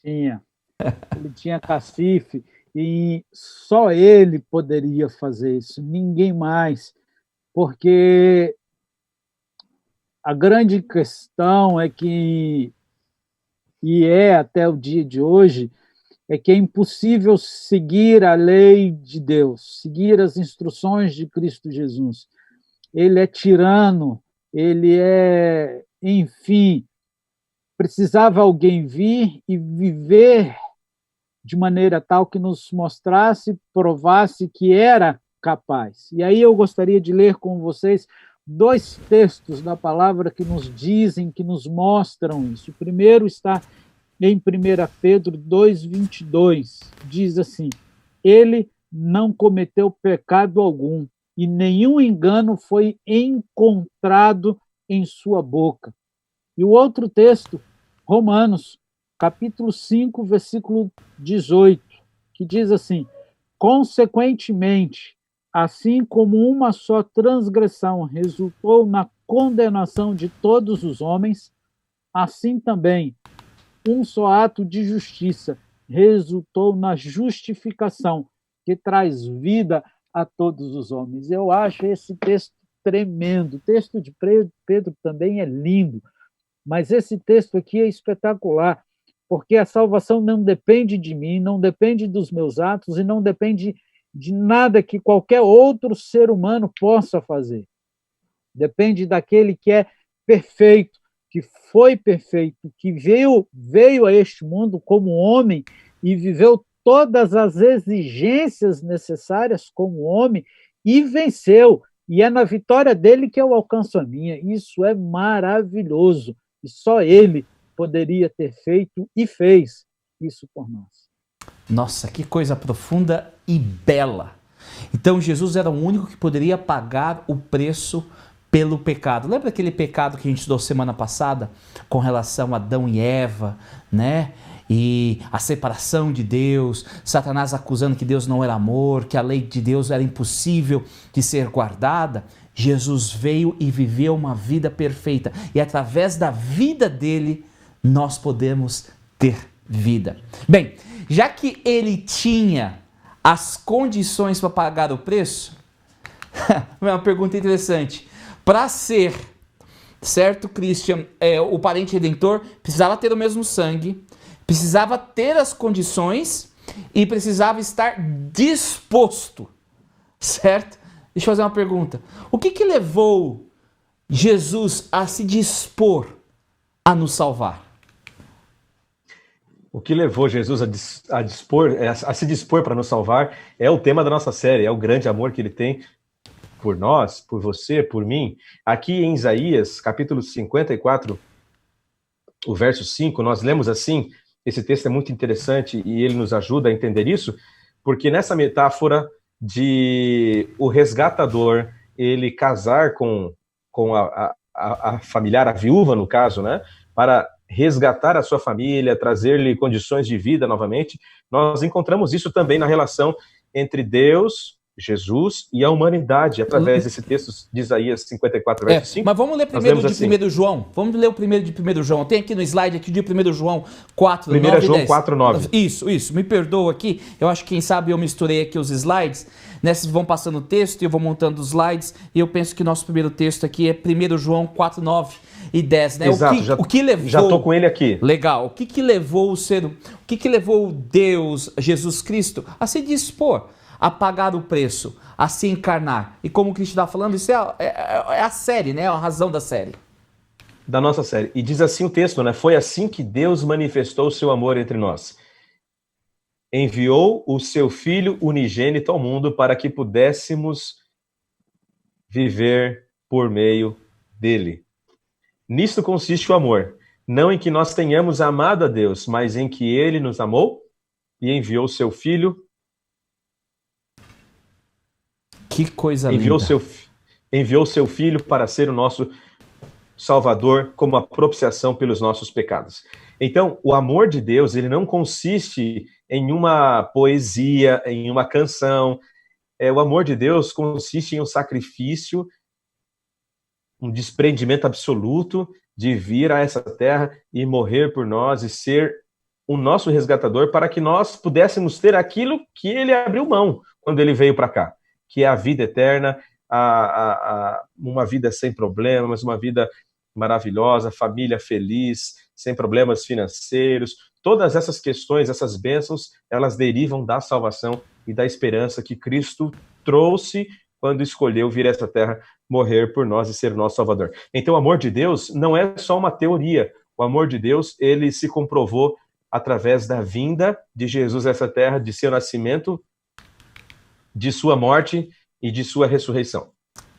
Tinha. Ele tinha cacife e só ele poderia fazer isso, ninguém mais. Porque a grande questão é que, e até o dia de hoje, é que é impossível seguir a lei de Deus, seguir as instruções de Cristo Jesus. Ele é tirano, ele enfim, precisava alguém vir e viver de maneira tal que nos mostrasse, provasse que era capaz. E aí eu gostaria de ler com vocês 2 textos da palavra que nos dizem, que nos mostram isso. O primeiro está em 1 Pedro 2:22, diz assim: ele não cometeu pecado algum, e nenhum engano foi encontrado em sua boca. E o outro texto, Romanos, capítulo 5, versículo 18, que diz assim: consequentemente, assim como uma só transgressão resultou na condenação de todos os homens, assim também um só ato de justiça resultou na justificação, que traz vida a todos os homens. Eu acho esse texto tremendo. O texto de Pedro também é lindo, mas esse texto aqui é espetacular, porque a salvação não depende de mim, não depende dos meus atos e não depende de nada que qualquer outro ser humano possa fazer. Depende daquele que é perfeito, que foi perfeito, que veio a este mundo como homem e viveu todas as exigências necessárias como homem e venceu. E é na vitória dele que eu alcanço a minha. Isso é maravilhoso. E só ele poderia ter feito e fez isso por nós. Nossa, que coisa profunda e bela. Então Jesus era o único que poderia pagar o preço pelo pecado. Lembra aquele pecado que a gente estudou semana passada com relação a Adão e Eva, né? E a separação de Deus, Satanás acusando que Deus não era amor, que a lei de Deus era impossível de ser guardada. Jesus veio e viveu uma vida perfeita. E através da vida dele, nós podemos ter vida. Bem, já que ele tinha as condições para pagar o preço, uma pergunta interessante. Para ser, certo, Christian, o parente redentor, precisava ter o mesmo sangue, precisava ter as condições e precisava estar disposto, certo? Deixa eu fazer uma pergunta. O que levou Jesus a se dispor a nos salvar? O que levou Jesus a se dispor para nos salvar é o tema da nossa série, é o grande amor que ele tem por nós, por você, por mim. Aqui em Isaías, capítulo 54, o verso 5, nós lemos assim, esse texto é muito interessante e ele nos ajuda a entender isso, porque nessa metáfora de o resgatador, ele casar com a familiar, a viúva no caso, né, para resgatar a sua família, trazer-lhe condições de vida novamente, nós encontramos isso também na relação entre Deus, Jesus e a humanidade, através desse texto de Isaías 54, verso 5. Mas vamos ler primeiro de 1 João. Vamos ler o primeiro de 1 João. Tem aqui no slide aqui de 1 João 4, 9 e 10. 1 João 4, 9. Isso. Me perdoa aqui. Eu acho que, quem sabe, eu misturei aqui os slides. Nessas vão passando o texto e eu vou montando os slides. E eu penso que nosso primeiro texto aqui é 1 João 4, 9 e 10, né? Exato, o que levou... já estou com ele aqui. Legal. O que levou o que levou Deus, Jesus Cristo, a se dispor a pagar o preço, a se encarnar? E como o Cristo está falando, isso é a série, né? É a razão da série. Da nossa série. E diz assim o texto, né? Foi assim que Deus manifestou o seu amor entre nós. Enviou o seu Filho unigênito ao mundo para que pudéssemos viver por meio dele. Nisto consiste o amor, não em que nós tenhamos amado a Deus, mas em que ele nos amou e enviou o seu Filho. Que coisa linda. Enviou seu Filho para ser o nosso Salvador como a propiciação pelos nossos pecados. Então, o amor de Deus, ele não consiste em uma poesia, em uma canção. O amor de Deus consiste em um sacrifício, um desprendimento absoluto de vir a essa terra e morrer por nós e ser o nosso resgatador para que nós pudéssemos ter aquilo que ele abriu mão quando ele veio para cá, que é a vida eterna, uma vida sem problemas, uma vida maravilhosa, família feliz, sem problemas financeiros. Todas essas questões, essas bênçãos, elas derivam da salvação e da esperança que Cristo trouxe quando escolheu vir a essa terra, morrer por nós e ser o nosso Salvador. Então, o amor de Deus não é só uma teoria. O amor de Deus, ele se comprovou através da vinda de Jesus a essa terra, de seu nascimento, de sua morte e de sua ressurreição.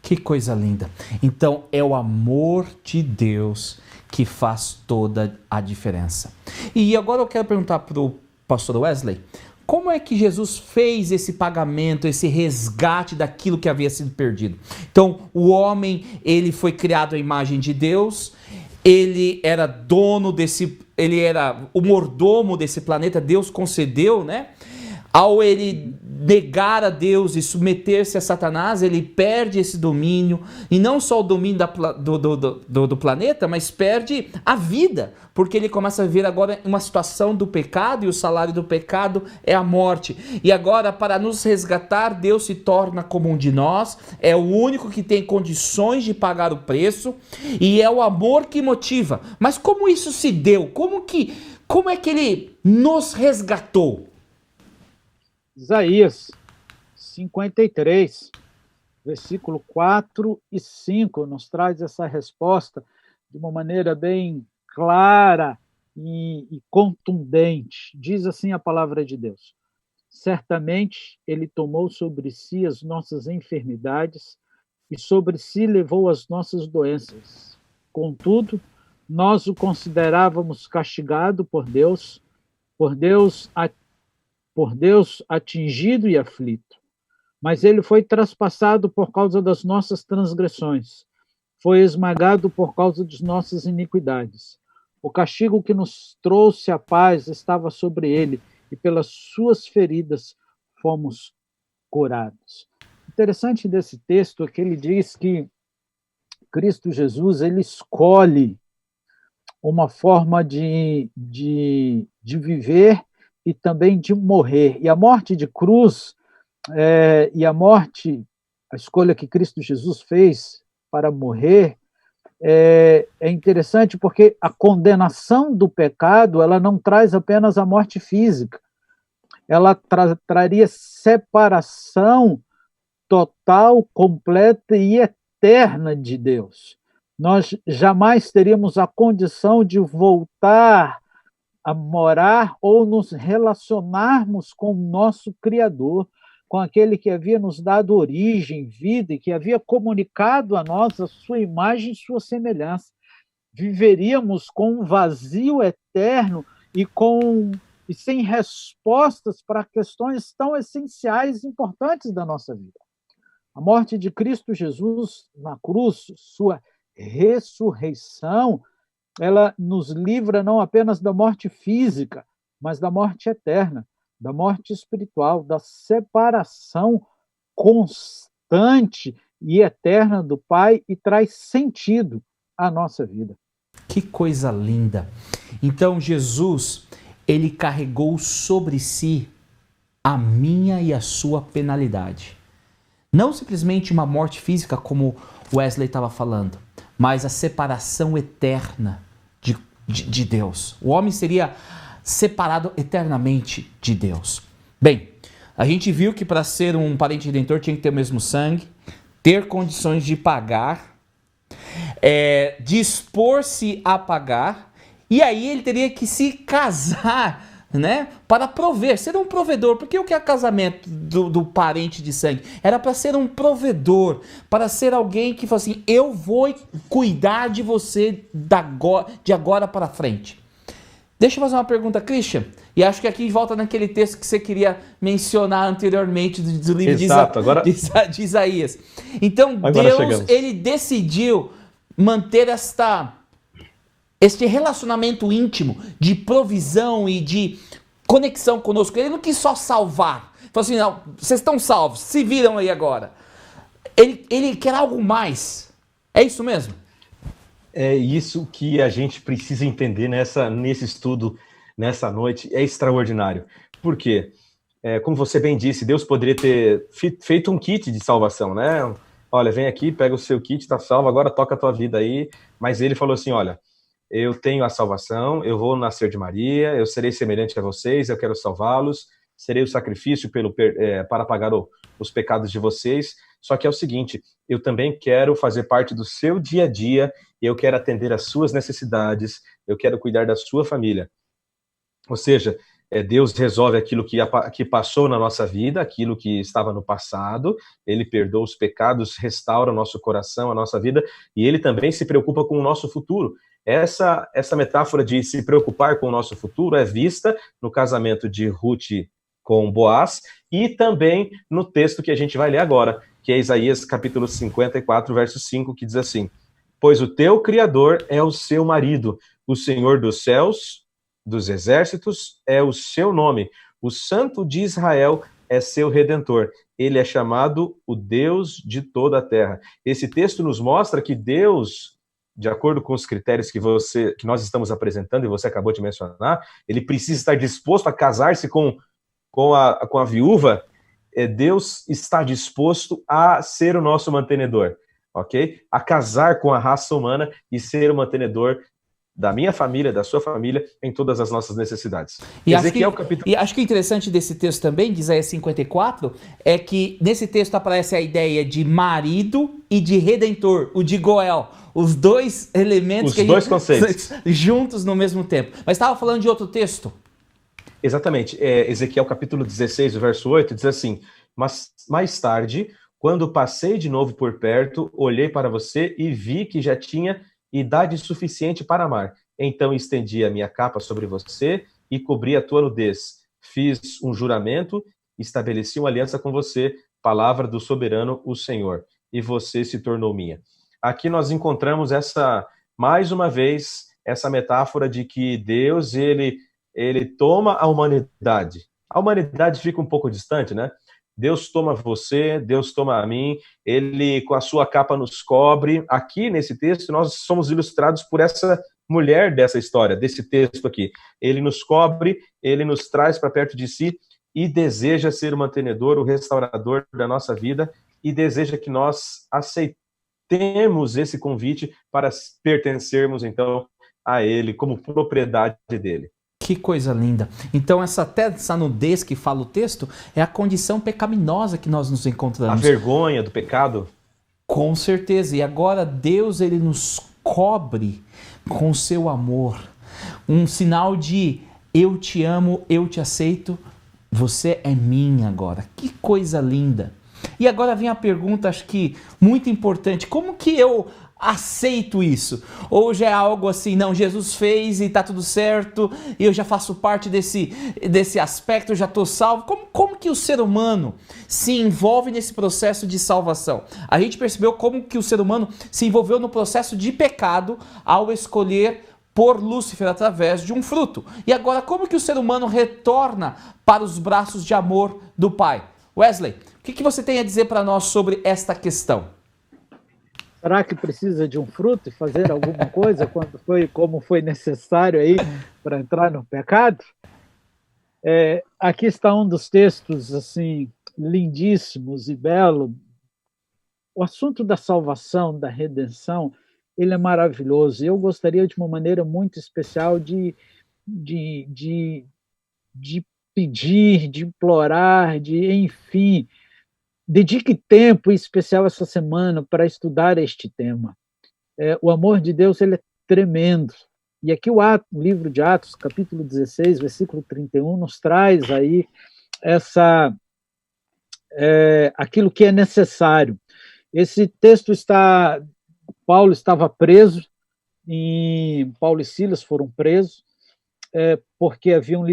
Que coisa linda. Então, é o amor de Deus que faz toda a diferença. E agora eu quero perguntar para o pastor Wesley, como é que Jesus fez esse pagamento, esse resgate daquilo que havia sido perdido? Então, o homem, ele foi criado à imagem de Deus, ele era dono ele era o mordomo desse planeta, Deus concedeu, né? Ao ele negar a Deus e submeter-se a Satanás, ele perde esse domínio, e não só o domínio do planeta, mas perde a vida, porque ele começa a viver agora uma situação do pecado, e o salário do pecado é a morte. E agora, para nos resgatar, Deus se torna como um de nós, é o único que tem condições de pagar o preço, e é o amor que motiva. Mas como isso se deu? Como é que ele nos resgatou? Isaías 53, versículo 4 e 5, nos traz essa resposta de uma maneira bem clara e contundente. Diz assim a palavra de Deus: certamente ele tomou sobre si as nossas enfermidades e sobre si levou as nossas doenças. Contudo, nós o considerávamos castigado por Deus atingido e aflito. Mas ele foi traspassado por causa das nossas transgressões, foi esmagado por causa de nossas iniquidades. O castigo que nos trouxe a paz estava sobre ele, e pelas suas feridas fomos curados. Interessante desse texto é que ele diz que Cristo Jesus, ele escolhe uma forma de viver e também de morrer. E a morte de cruz, a escolha que Cristo Jesus fez para morrer, é interessante porque a condenação do pecado, ela não traz apenas a morte física, ela traria separação total, completa e eterna de Deus. Nós jamais teríamos a condição de voltar a morar ou nos relacionarmos com o nosso Criador, com aquele que havia nos dado origem, vida, e que havia comunicado a nós a sua imagem e sua semelhança. Viveríamos com um vazio eterno e sem respostas para questões tão essenciais e importantes da nossa vida. A morte de Cristo Jesus na cruz, sua ressurreição, ela nos livra não apenas da morte física, mas da morte eterna, da morte espiritual, da separação constante e eterna do Pai, e traz sentido à nossa vida. Que coisa linda! Então Jesus, ele carregou sobre si a minha e a sua penalidade. Não simplesmente uma morte física, como Wesley estava falando, mas a separação eterna de Deus. O homem seria separado eternamente de Deus. Bem, a gente viu que para ser um parente redentor tinha que ter o mesmo sangue, ter condições de pagar, dispor-se a pagar, e aí ele teria que se casar, né, para prover, ser um provedor. Porque o que é casamento do parente de sangue? Era para ser um provedor, para ser alguém que fala assim: eu vou cuidar de você de agora para frente. Deixa eu fazer uma pergunta, Christian, e acho que aqui volta naquele texto que você queria mencionar anteriormente do livro de Isaías. Então Deus, ele decidiu manter este relacionamento íntimo de provisão e de conexão conosco. Ele não quis só salvar. Falou assim: não, vocês estão salvos, se viram aí agora. Ele quer algo mais. É isso mesmo? É isso que a gente precisa entender nesse estudo, nessa noite. É extraordinário. Por quê? Como você bem disse, Deus poderia ter feito um kit de salvação, né? Olha, vem aqui, pega o seu kit, tá salvo, agora toca a tua vida aí. Mas ele falou assim: olha, eu tenho a salvação, eu vou nascer de Maria, eu serei semelhante a vocês, eu quero salvá-los, serei o sacrifício para pagar os pecados de vocês. Só que é o seguinte, eu também quero fazer parte do seu dia a dia, eu quero atender às suas necessidades, eu quero cuidar da sua família. Ou seja, Deus resolve aquilo que passou na nossa vida, aquilo que estava no passado, ele perdoa os pecados, restaura o nosso coração, a nossa vida, e ele também se preocupa com o nosso futuro. Essa metáfora de se preocupar com o nosso futuro é vista no casamento de Ruth com Boaz, e também no texto que a gente vai ler agora, que é Isaías capítulo 54, verso 5, que diz assim: pois o teu Criador é o seu marido, o Senhor dos céus, dos exércitos é o seu nome, o Santo de Israel é seu Redentor, ele é chamado o Deus de toda a terra. Esse texto nos mostra que Deus, de acordo com os critérios que nós estamos apresentando, e você acabou de mencionar, ele precisa estar disposto a casar-se com a viúva. Deus está disposto a ser o nosso mantenedor, ok? A casar com a raça humana e ser o mantenedor da minha família, da sua família, em todas as nossas necessidades. E acho que o interessante desse texto também, de Isaías 54, é que nesse texto aparece a ideia de marido e de redentor, o de Goel. Os dois elementos, os dois conceitos juntos no mesmo tempo. Mas estava falando de outro texto. Exatamente. Ezequiel capítulo 16, verso 8, diz assim: mas mais tarde, quando passei de novo por perto, olhei para você e vi que já tinha idade suficiente para amar. Então estendi a minha capa sobre você e cobri a tua nudez. Fiz um juramento, estabeleci uma aliança com você, palavra do soberano, o Senhor, e você se tornou minha. Aqui nós encontramos mais uma vez, essa metáfora de que Deus, ele toma a humanidade. A humanidade fica um pouco distante, né? Deus toma você, Deus toma a mim, ele com a sua capa nos cobre. Aqui nesse texto nós somos ilustrados por essa mulher dessa história, desse texto aqui. Ele nos cobre, ele nos traz para perto de si e deseja ser o mantenedor, o restaurador da nossa vida, e deseja que nós aceitemos esse convite para pertencermos então a ele como propriedade dele. Que coisa linda. Então essa nudez que fala o texto é a condição pecaminosa que nós nos encontramos. A vergonha do pecado. Com certeza. E agora Deus, ele nos cobre com seu amor. Um sinal de eu te amo, eu te aceito, você é minha agora. Que coisa linda. E agora vem a pergunta, acho que muito importante. Como que eu aceito isso? Ou já é algo assim, não, Jesus fez e tá tudo certo, e eu já faço parte desse aspecto, eu já tô salvo. Como que o ser humano se envolve nesse processo de salvação? A gente percebeu como que o ser humano se envolveu no processo de pecado ao escolher por Lúcifer através de um fruto. E agora, como que o ser humano retorna para os braços de amor do Pai? Wesley, o que você tem a dizer para nós sobre esta questão? Será que precisa de um fruto e fazer alguma coisa como foi necessário aí para entrar no pecado? Aqui está um dos textos assim lindíssimos e belo. O assunto da salvação, da redenção, ele é maravilhoso. Eu gostaria de uma maneira muito especial de pedir, de implorar, enfim, dedique tempo especial essa semana para estudar este tema. O amor de Deus, ele é tremendo. E aqui o livro de Atos, capítulo 16, versículo 31, nos traz aí aquilo que é necessário. Esse texto Paulo estava preso, Paulo e Silas foram presos, porque haviam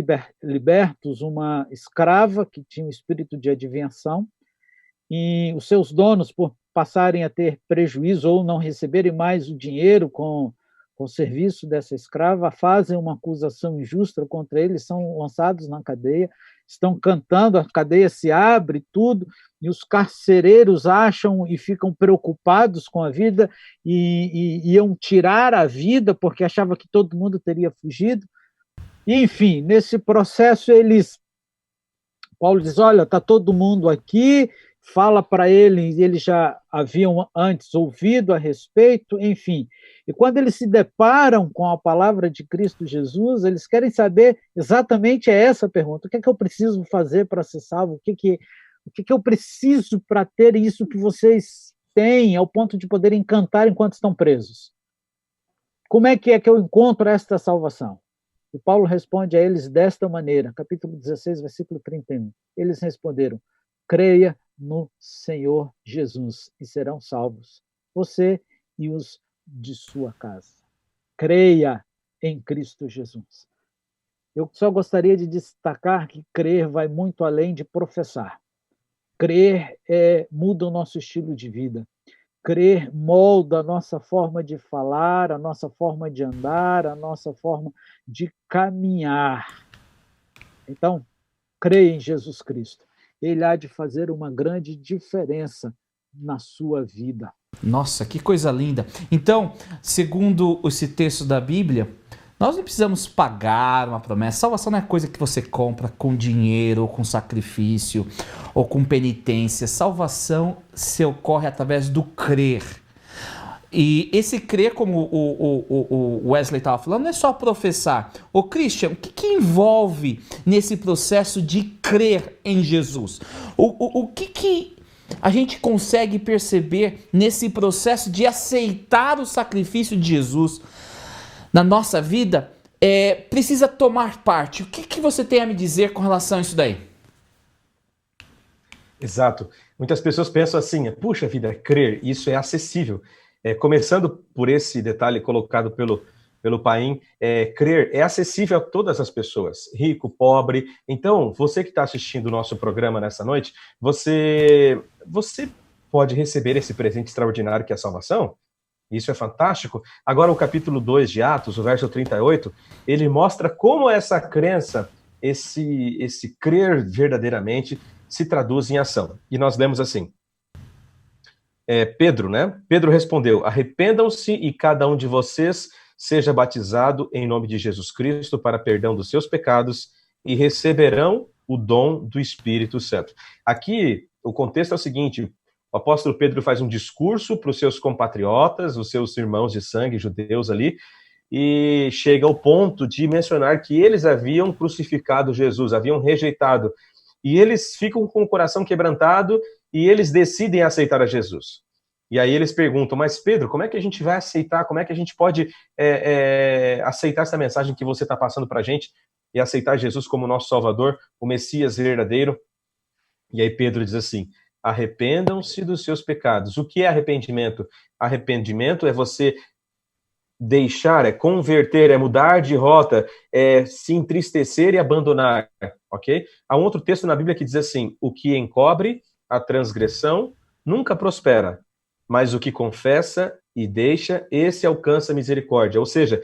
libertos uma escrava que tinha um espírito de adivinhação, e os seus donos, por passarem a ter prejuízo ou não receberem mais o dinheiro com o serviço dessa escrava, fazem uma acusação injusta contra eles, são lançados na cadeia, estão cantando, a cadeia se abre, tudo, e os carcereiros acham e ficam preocupados com a vida e iam tirar a vida porque achavam que todo mundo teria fugido. E, enfim, nesse processo Paulo diz, olha, está todo mundo aqui, fala para eles, eles já haviam antes ouvido a respeito, enfim. E quando eles se deparam com a palavra de Cristo Jesus, eles querem saber exatamente essa pergunta: o que é que eu preciso fazer para ser salvo? O que eu preciso para ter isso que vocês têm, ao ponto de poderem cantar enquanto estão presos? Como é que eu encontro esta salvação? E Paulo responde a eles desta maneira, capítulo 16, versículo 31. Eles responderam: creia no Senhor Jesus e serão salvos, você e os de sua casa. Creia em Cristo Jesus. Eu só gostaria de destacar que crer vai muito além de professar. Crer muda o nosso estilo de vida. Crer molda a nossa forma de falar, a nossa forma de andar, a nossa forma de caminhar. Então, creia em Jesus Cristo. Ele há de fazer uma grande diferença na sua vida. Nossa, que coisa linda. Então, segundo esse texto da Bíblia, nós não precisamos pagar uma promessa. Salvação não é coisa que você compra com dinheiro, ou com sacrifício, ou com penitência. Salvação se ocorre através do crer. E esse crer, como o Wesley estava falando, não é só professar. Ô Christian, o que envolve nesse processo de crer em Jesus? O que a gente consegue perceber nesse processo de aceitar o sacrifício de Jesus na nossa vida, precisa tomar parte? O que você tem a me dizer com relação a isso daí? Exato. Muitas pessoas pensam assim, puxa vida, crer, isso é acessível. Começando por esse detalhe colocado pelo Paim, crer é acessível a todas as pessoas, rico, pobre. Então, você que está assistindo o nosso programa nessa noite, você pode receber esse presente extraordinário que é a salvação. Isso é fantástico. Agora, o capítulo 2 de Atos, o verso 38, ele mostra como essa crença, esse crer verdadeiramente, se traduz em ação. E nós lemos assim, Pedro, né? Pedro respondeu: arrependam-se e cada um de vocês seja batizado em nome de Jesus Cristo para perdão dos seus pecados e receberão o dom do Espírito Santo. Aqui, o contexto é o seguinte: o apóstolo Pedro faz um discurso para os seus compatriotas, os seus irmãos de sangue judeus ali, e chega ao ponto de mencionar que eles haviam crucificado Jesus, haviam rejeitado. E eles ficam com o coração quebrantado e eles decidem aceitar a Jesus. E aí eles perguntam, mas Pedro, como é que a gente vai aceitar, como é que a gente pode aceitar essa mensagem que você está passando para a gente e aceitar Jesus como nosso Salvador, o Messias verdadeiro? E aí Pedro diz assim, arrependam-se dos seus pecados. O que é arrependimento? Arrependimento é você deixar, é converter, é mudar de rota, é se entristecer e abandonar, ok? Há um outro texto na Bíblia que diz assim, o que encobre a transgressão nunca prospera, mas o que confessa e deixa, esse alcança misericórdia. Ou seja,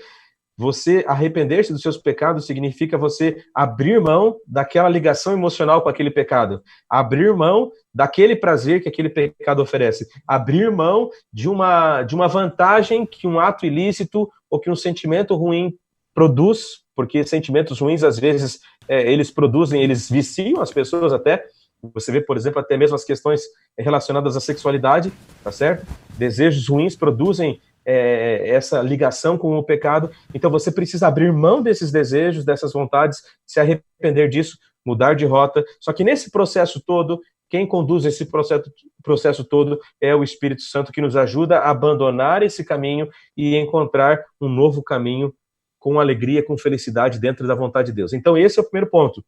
você arrepender-se dos seus pecados significa você abrir mão daquela ligação emocional com aquele pecado, abrir mão daquele prazer que aquele pecado oferece, abrir mão de uma vantagem que um ato ilícito ou que um sentimento ruim produz, porque sentimentos ruins, às vezes, eles viciam as pessoas até. Você vê, por exemplo, até mesmo as questões relacionadas à sexualidade, tá certo? Desejos ruins produzem essa ligação com o pecado, então você precisa abrir mão desses desejos, dessas vontades, se arrepender disso, mudar de rota. Só que nesse processo todo, quem conduz esse processo todo é o Espírito Santo, que nos ajuda a abandonar esse caminho e encontrar um novo caminho com alegria, com felicidade dentro da vontade de Deus. Então esse é o primeiro ponto.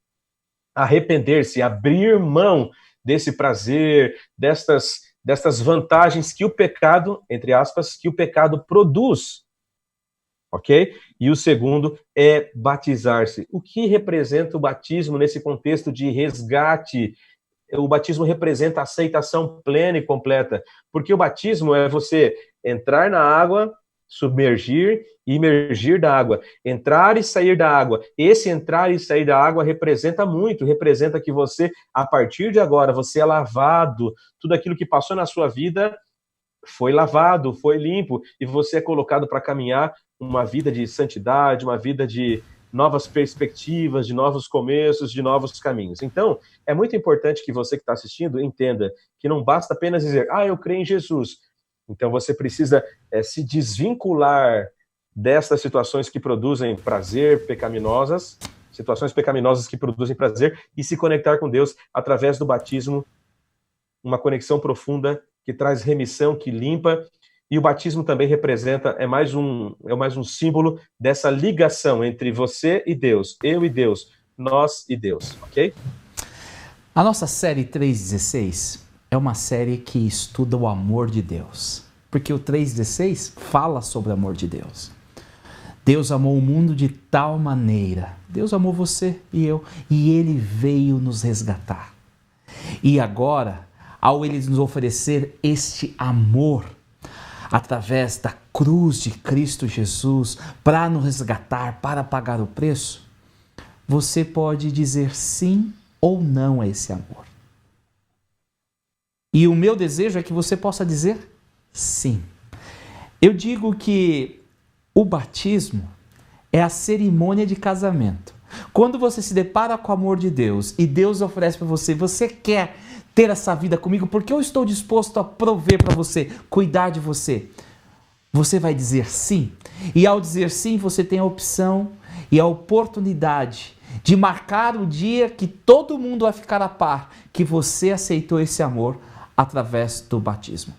Arrepender-se, abrir mão desse prazer, destas vantagens que o pecado, entre aspas, que o pecado produz, ok? E o segundo é batizar-se. O que representa o batismo nesse contexto de resgate? O batismo representa a aceitação plena e completa, porque o batismo é você entrar na água, submergir e imergir da água, entrar e sair da água. Esse entrar e sair da água representa muito, representa que você, a partir de agora, você é lavado, tudo aquilo que passou na sua vida foi lavado, foi limpo, e você é colocado para caminhar uma vida de santidade, uma vida de novas perspectivas, de novos começos, de novos caminhos. Então, é muito importante que você que está assistindo entenda que não basta apenas dizer, eu creio em Jesus. Então você precisa se desvincular destas situações que produzem prazer, pecaminosas, situações pecaminosas que produzem prazer, e se conectar com Deus através do batismo, uma conexão profunda que traz remissão, que limpa E o batismo também representa, é mais um símbolo dessa ligação entre você e Deus, eu e Deus, nós e Deus, ok? A nossa série 3,16 é uma série que estuda o amor de Deus, porque o 3,16 fala sobre o amor de Deus. Deus amou o mundo de tal maneira, Deus amou você e eu, e Ele veio nos resgatar. E agora, ao Ele nos oferecer este amor, através da cruz de Cristo Jesus, para nos resgatar, para pagar o preço, você pode dizer sim ou não a esse amor. E o meu desejo é que você possa dizer sim. Eu digo que o batismo é a cerimônia de casamento. Quando você se depara com o amor de Deus e Deus oferece para você, você quer ter essa vida comigo porque eu estou disposto a prover para você, cuidar de você. Você vai dizer sim. E ao dizer sim, você tem a opção e a oportunidade de marcar o dia que todo mundo vai ficar a par que você aceitou esse amor através do batismo.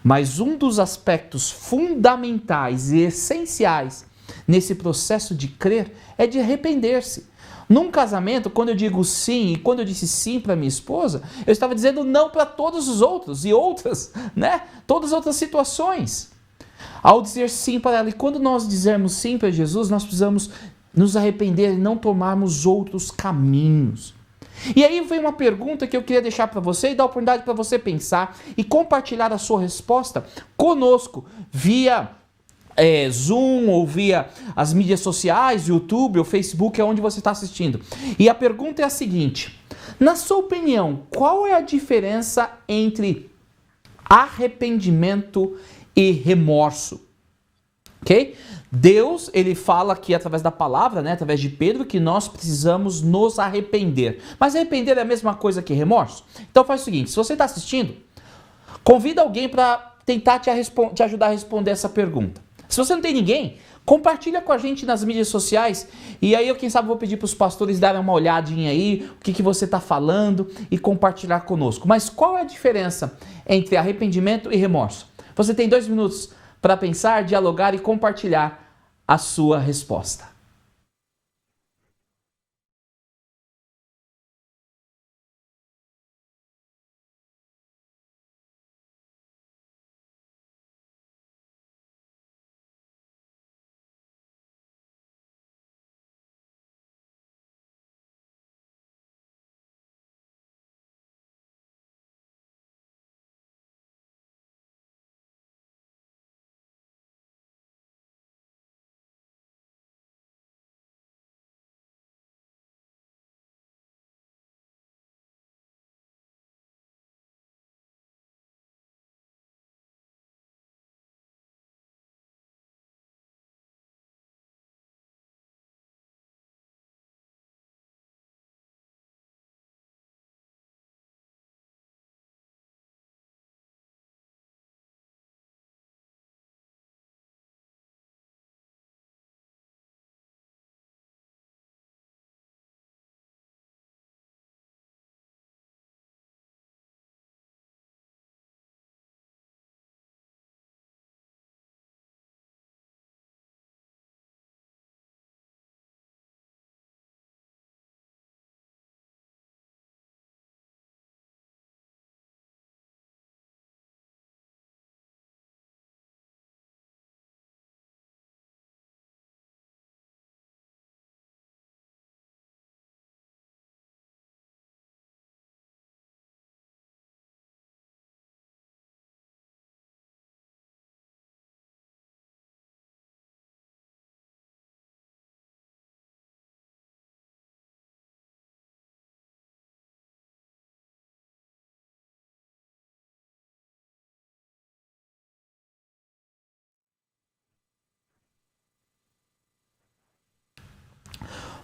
Mas um dos aspectos fundamentais e essenciais nesse processo de crer é de arrepender-se. Num casamento, quando eu digo sim, e quando eu disse sim para minha esposa, eu estava dizendo não para todos os outros e outras, né? Todas as outras situações. Ao dizer sim para ela, e quando nós dizermos sim para Jesus, nós precisamos nos arrepender e não tomarmos outros caminhos. E aí vem uma pergunta que eu queria deixar para você e dar a oportunidade para você pensar e compartilhar a sua resposta conosco via Zoom ou via as mídias sociais, YouTube ou Facebook, é onde você está assistindo. E a pergunta é a seguinte: na sua opinião, qual é a diferença entre arrependimento e remorso? Ok? Deus, ele fala aqui através da palavra, né, através de Pedro, que nós precisamos nos arrepender. Mas arrepender é a mesma coisa que remorso? Então faz o seguinte, se você está assistindo, convida alguém para tentar te ajudar a responder essa pergunta. Se você não tem ninguém, compartilha com a gente nas mídias sociais e aí eu, quem sabe, vou pedir para os pastores darem uma olhadinha aí, o que você está falando e compartilhar conosco. Mas qual é a diferença entre arrependimento e remorso? Você tem 2 minutos para pensar, dialogar e compartilhar a sua resposta.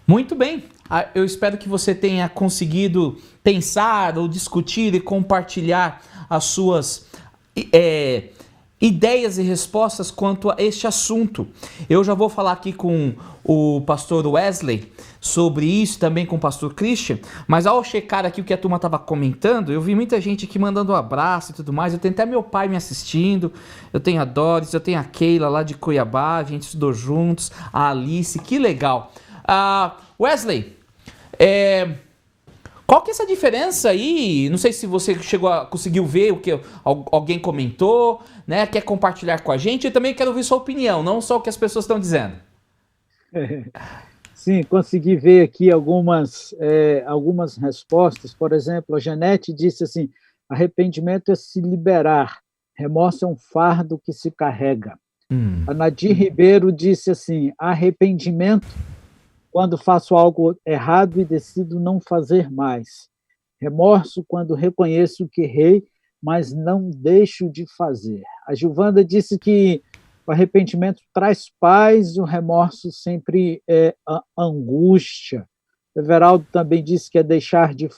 Muito bem, eu espero que você tenha conseguido pensar ou discutir e compartilhar as suas ideias e respostas quanto a este assunto. Eu já vou falar aqui com o pastor Wesley sobre isso, também com o pastor Christian, mas ao checar aqui o que a turma estava comentando, eu vi muita gente aqui mandando um abraço e tudo mais. Eu tenho até meu pai me assistindo, eu tenho a Doris, eu tenho a Keila lá de Cuiabá, a gente estudou juntos, a Alice, que legal. Wesley, qual que é essa diferença aí? Não sei se você conseguiu ver o que alguém comentou, né? Quer compartilhar com a gente? Eu também quero ouvir sua opinião, não só o que as pessoas estão dizendo. Sim, consegui ver aqui algumas respostas. Por exemplo, a Janete disse assim: arrependimento é se liberar, remorso é um fardo que se carrega. A Nadir Ribeiro disse assim: arrependimento quando faço algo errado e decido não fazer mais. Remorso quando reconheço que errei, mas não deixo de fazer. A Gilvanda disse que o arrependimento traz paz e o remorso sempre é a angústia. O Everaldo também disse que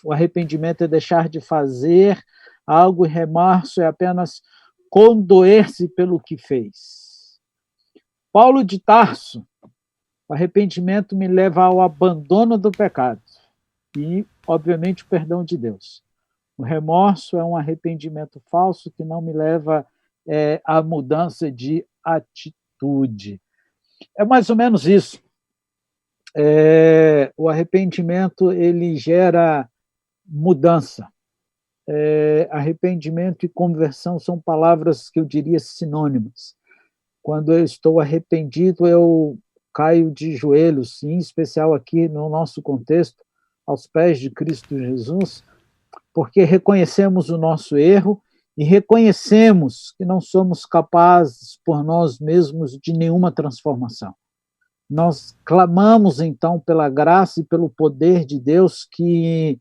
o arrependimento é deixar de fazer algo e remorso é apenas condoer-se pelo que fez. Paulo de Tarso: o arrependimento me leva ao abandono do pecado e, obviamente, o perdão de Deus. O remorso é um arrependimento falso que não me leva à mudança de atitude. É mais ou menos isso. O arrependimento, ele gera mudança. Arrependimento e conversão são palavras que eu diria sinônimas. Quando eu estou arrependido, eu caio de joelhos, em especial aqui no nosso contexto, aos pés de Cristo Jesus, porque reconhecemos o nosso erro e reconhecemos que não somos capazes por nós mesmos de nenhuma transformação. Nós clamamos, então, pela graça e pelo poder de Deus que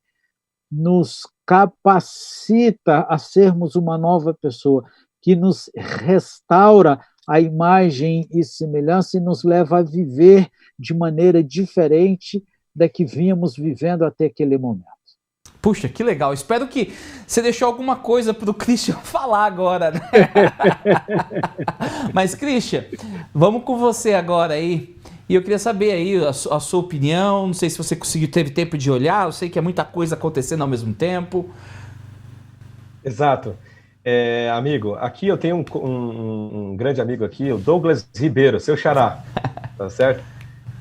nos capacita a sermos uma nova pessoa, que nos restaura a imagem e semelhança e nos leva a viver de maneira diferente da que vínhamos vivendo até aquele momento. Puxa, que legal. Espero que você deixou alguma coisa para o Christian falar agora, né? Mas, Christian, vamos com você agora aí. E eu queria saber aí a sua opinião. Não sei se você teve tempo de olhar. Eu sei que é muita coisa acontecendo ao mesmo tempo. Exato. Amigo, aqui eu tenho um grande amigo aqui, o Douglas Ribeiro, seu xará, tá certo?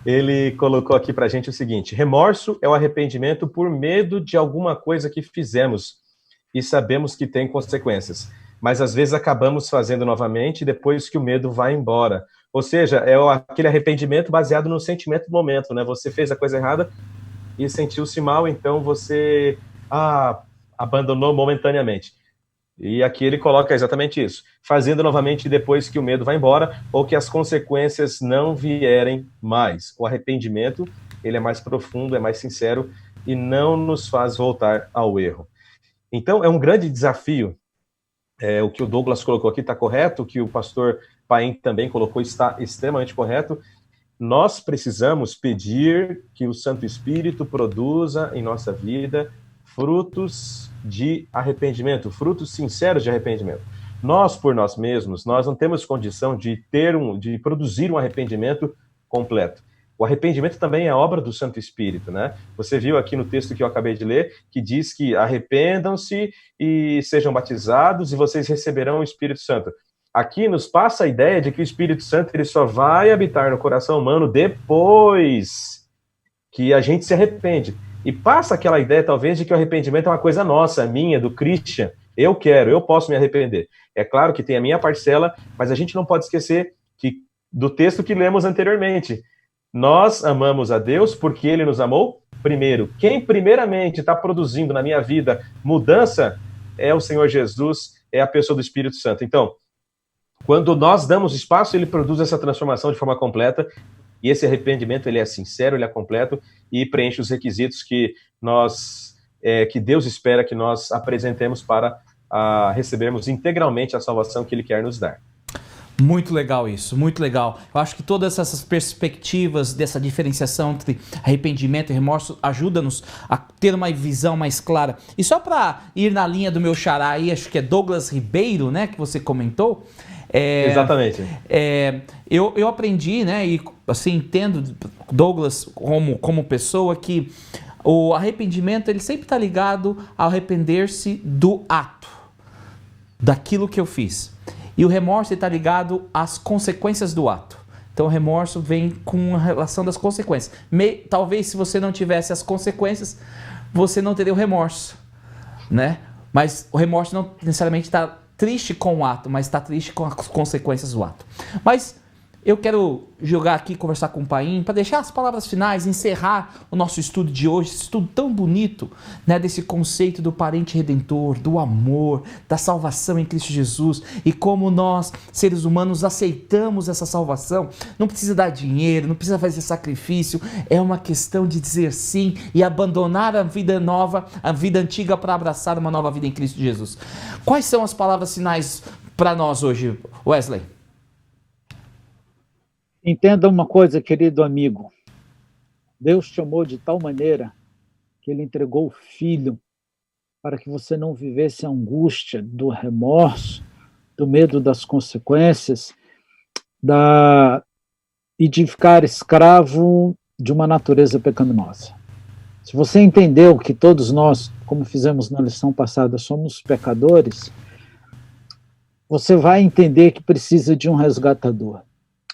Ele colocou aqui pra gente o seguinte: remorso é o arrependimento por medo de alguma coisa que fizemos e sabemos que tem consequências, mas às vezes acabamos fazendo novamente depois que o medo vai embora. Ou seja, é aquele arrependimento baseado no sentimento do momento, né? Você fez a coisa errada e sentiu-se mal, então você abandonou momentaneamente. E aqui ele coloca exatamente isso: fazendo novamente depois que o medo vai embora ou que as consequências não vierem mais. O arrependimento, ele é mais profundo, é mais sincero e não nos faz voltar ao erro. Então, é um grande desafio. O que o Douglas colocou aqui está correto, o que o pastor Paim também colocou está extremamente correto. Nós precisamos pedir que o Santo Espírito produza em nossa vida frutos de arrependimento, frutos sinceros de arrependimento. Nós, por nós mesmos, nós não temos condição de produzir um arrependimento completo. O arrependimento também é obra do Santo Espírito, né? Você viu aqui no texto que eu acabei de ler, que diz que arrependam-se e sejam batizados e vocês receberão o Espírito Santo. Aqui nos passa a ideia de que o Espírito Santo ele só vai habitar no coração humano depois que a gente se arrepende. E passa aquela ideia, talvez, de que o arrependimento é uma coisa nossa, minha, do Christian. Eu posso me arrepender. É claro que tem a minha parcela, mas a gente não pode esquecer do texto que lemos anteriormente. Nós amamos a Deus porque Ele nos amou primeiro. Quem primeiramente está produzindo na minha vida mudança é o Senhor Jesus, é a pessoa do Espírito Santo. Então, quando nós damos espaço, Ele produz essa transformação de forma completa. E esse arrependimento, ele é sincero, ele é completo e preenche os requisitos que Deus espera que nós apresentemos para recebermos integralmente a salvação que Ele quer nos dar. Muito legal isso, muito legal. Eu acho que todas essas perspectivas dessa diferenciação entre arrependimento e remorso ajuda-nos a ter uma visão mais clara. E só para ir na linha do meu xará aí, acho que é Douglas Ribeiro, né, que você comentou, Exatamente. Eu aprendi, né, e assim, entendo, Douglas, como pessoa, que o arrependimento ele sempre está ligado ao arrepender-se do ato, daquilo que eu fiz. E o remorso está ligado às consequências do ato. Então o remorso vem com a relação das consequências. Talvez se você não tivesse as consequências, você não teria o remorso, né? Mas o remorso não necessariamente está triste com o ato, mas está triste com as consequências do ato. Mas eu quero jogar aqui, conversar com o Paim, para deixar as palavras finais, encerrar o nosso estudo de hoje, esse estudo tão bonito, né, desse conceito do parente redentor, do amor, da salvação em Cristo Jesus, e como nós, seres humanos, aceitamos essa salvação. Não precisa dar dinheiro, não precisa fazer sacrifício, é uma questão de dizer sim e abandonar a vida nova, a vida antiga, para abraçar uma nova vida em Cristo Jesus. Quais são as palavras finais para nós hoje, Wesley? Entenda uma coisa, querido amigo. Deus te amou de tal maneira que Ele entregou o Filho para que você não vivesse a angústia do remorso, do medo das consequências, e de ficar escravo de uma natureza pecaminosa. Se você entendeu que todos nós, como fizemos na lição passada, somos pecadores, você vai entender que precisa de um resgatador.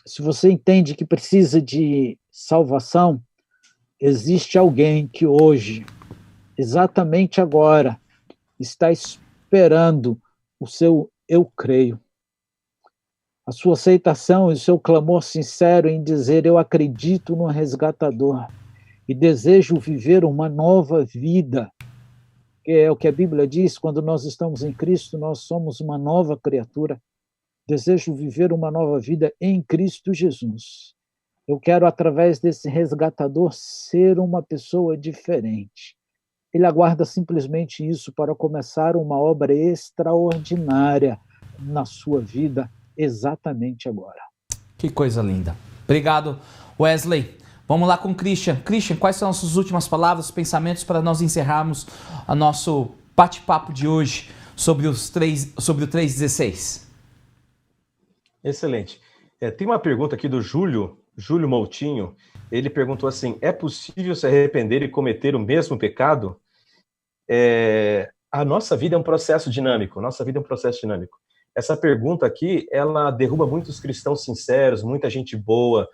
Se você entende que precisa de salvação, existe alguém que hoje, exatamente agora, está esperando o seu eu creio. A sua aceitação e o seu clamor sincero em dizer eu acredito no resgatador e desejo viver uma nova vida, que é o que a Bíblia diz, quando nós estamos em Cristo, nós somos uma nova criatura. Desejo viver uma nova vida em Cristo Jesus. Eu quero, através desse resgatador, ser uma pessoa diferente. Ele aguarda simplesmente isso para começar uma obra extraordinária na sua vida, exatamente agora. Que coisa linda. Obrigado, Wesley. Vamos lá com o Christian. Christian, quais são as suas últimas palavras, pensamentos para nós encerrarmos o nosso bate-papo de hoje sobre o 3,16? Excelente. Tem uma pergunta aqui do Júlio Moutinho. Ele perguntou assim: é possível se arrepender e cometer o mesmo pecado? A nossa vida é um processo dinâmico. Essa pergunta aqui, ela derruba muitos cristãos sinceros, muita gente boa,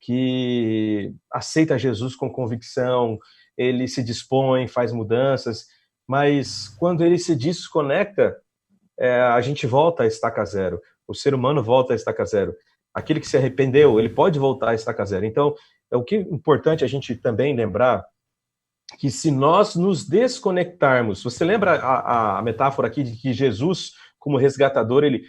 que aceita Jesus com convicção, ele se dispõe, faz mudanças, mas quando ele se desconecta, a gente volta a estaca zero. O ser humano volta a estaca zero. Aquele que se arrependeu, ele pode voltar a estaca zero. Então, o que é importante a gente também lembrar que se nós nos desconectarmos, você lembra a metáfora aqui de que Jesus, como resgatador, ele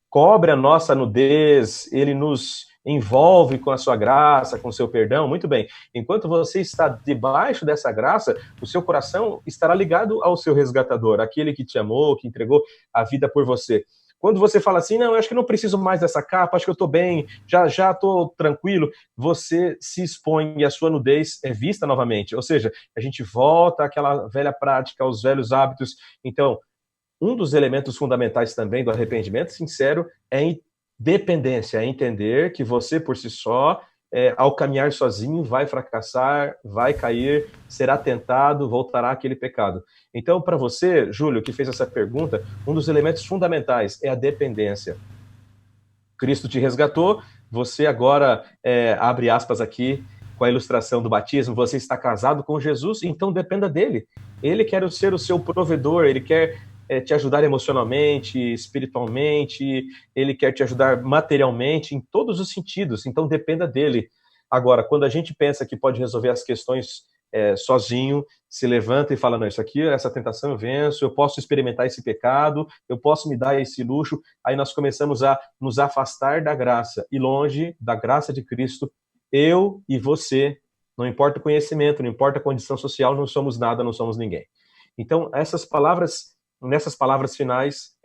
cobre a nossa nudez, ele nos envolve com a sua graça, com o seu perdão? Muito bem. Enquanto você está debaixo dessa graça, o seu coração estará ligado ao seu resgatador, aquele que te amou, que entregou a vida por você. Quando você fala assim, não, eu acho que não preciso mais dessa capa, acho que eu estou bem, já estou tranquilo, você se expõe e a sua nudez é vista novamente. Ou seja, a gente volta àquela velha prática, aos velhos hábitos. Então, um dos elementos fundamentais também do arrependimento sincero é dependência, é entender que você por si só, ao caminhar sozinho, vai fracassar, vai cair, será tentado, voltará àquele pecado. Então, para você, Júlio, que fez essa pergunta, um dos elementos fundamentais é a dependência. Cristo te resgatou, você agora, abre aspas aqui, com a ilustração do batismo, você está casado com Jesus, então dependa dele. Ele quer ser o seu provedor, ele quer te ajudar emocionalmente, espiritualmente, ele quer te ajudar materialmente, em todos os sentidos, então dependa dele. Agora, quando a gente pensa que pode resolver as questões sozinho, se levanta e fala, não, isso aqui, essa tentação eu venço, eu posso experimentar esse pecado, eu posso me dar esse luxo, aí nós começamos a nos afastar da graça, e longe da graça de Cristo, eu e você, não importa o conhecimento, não importa a condição social, não somos nada, não somos ninguém. Então, nessas palavras finais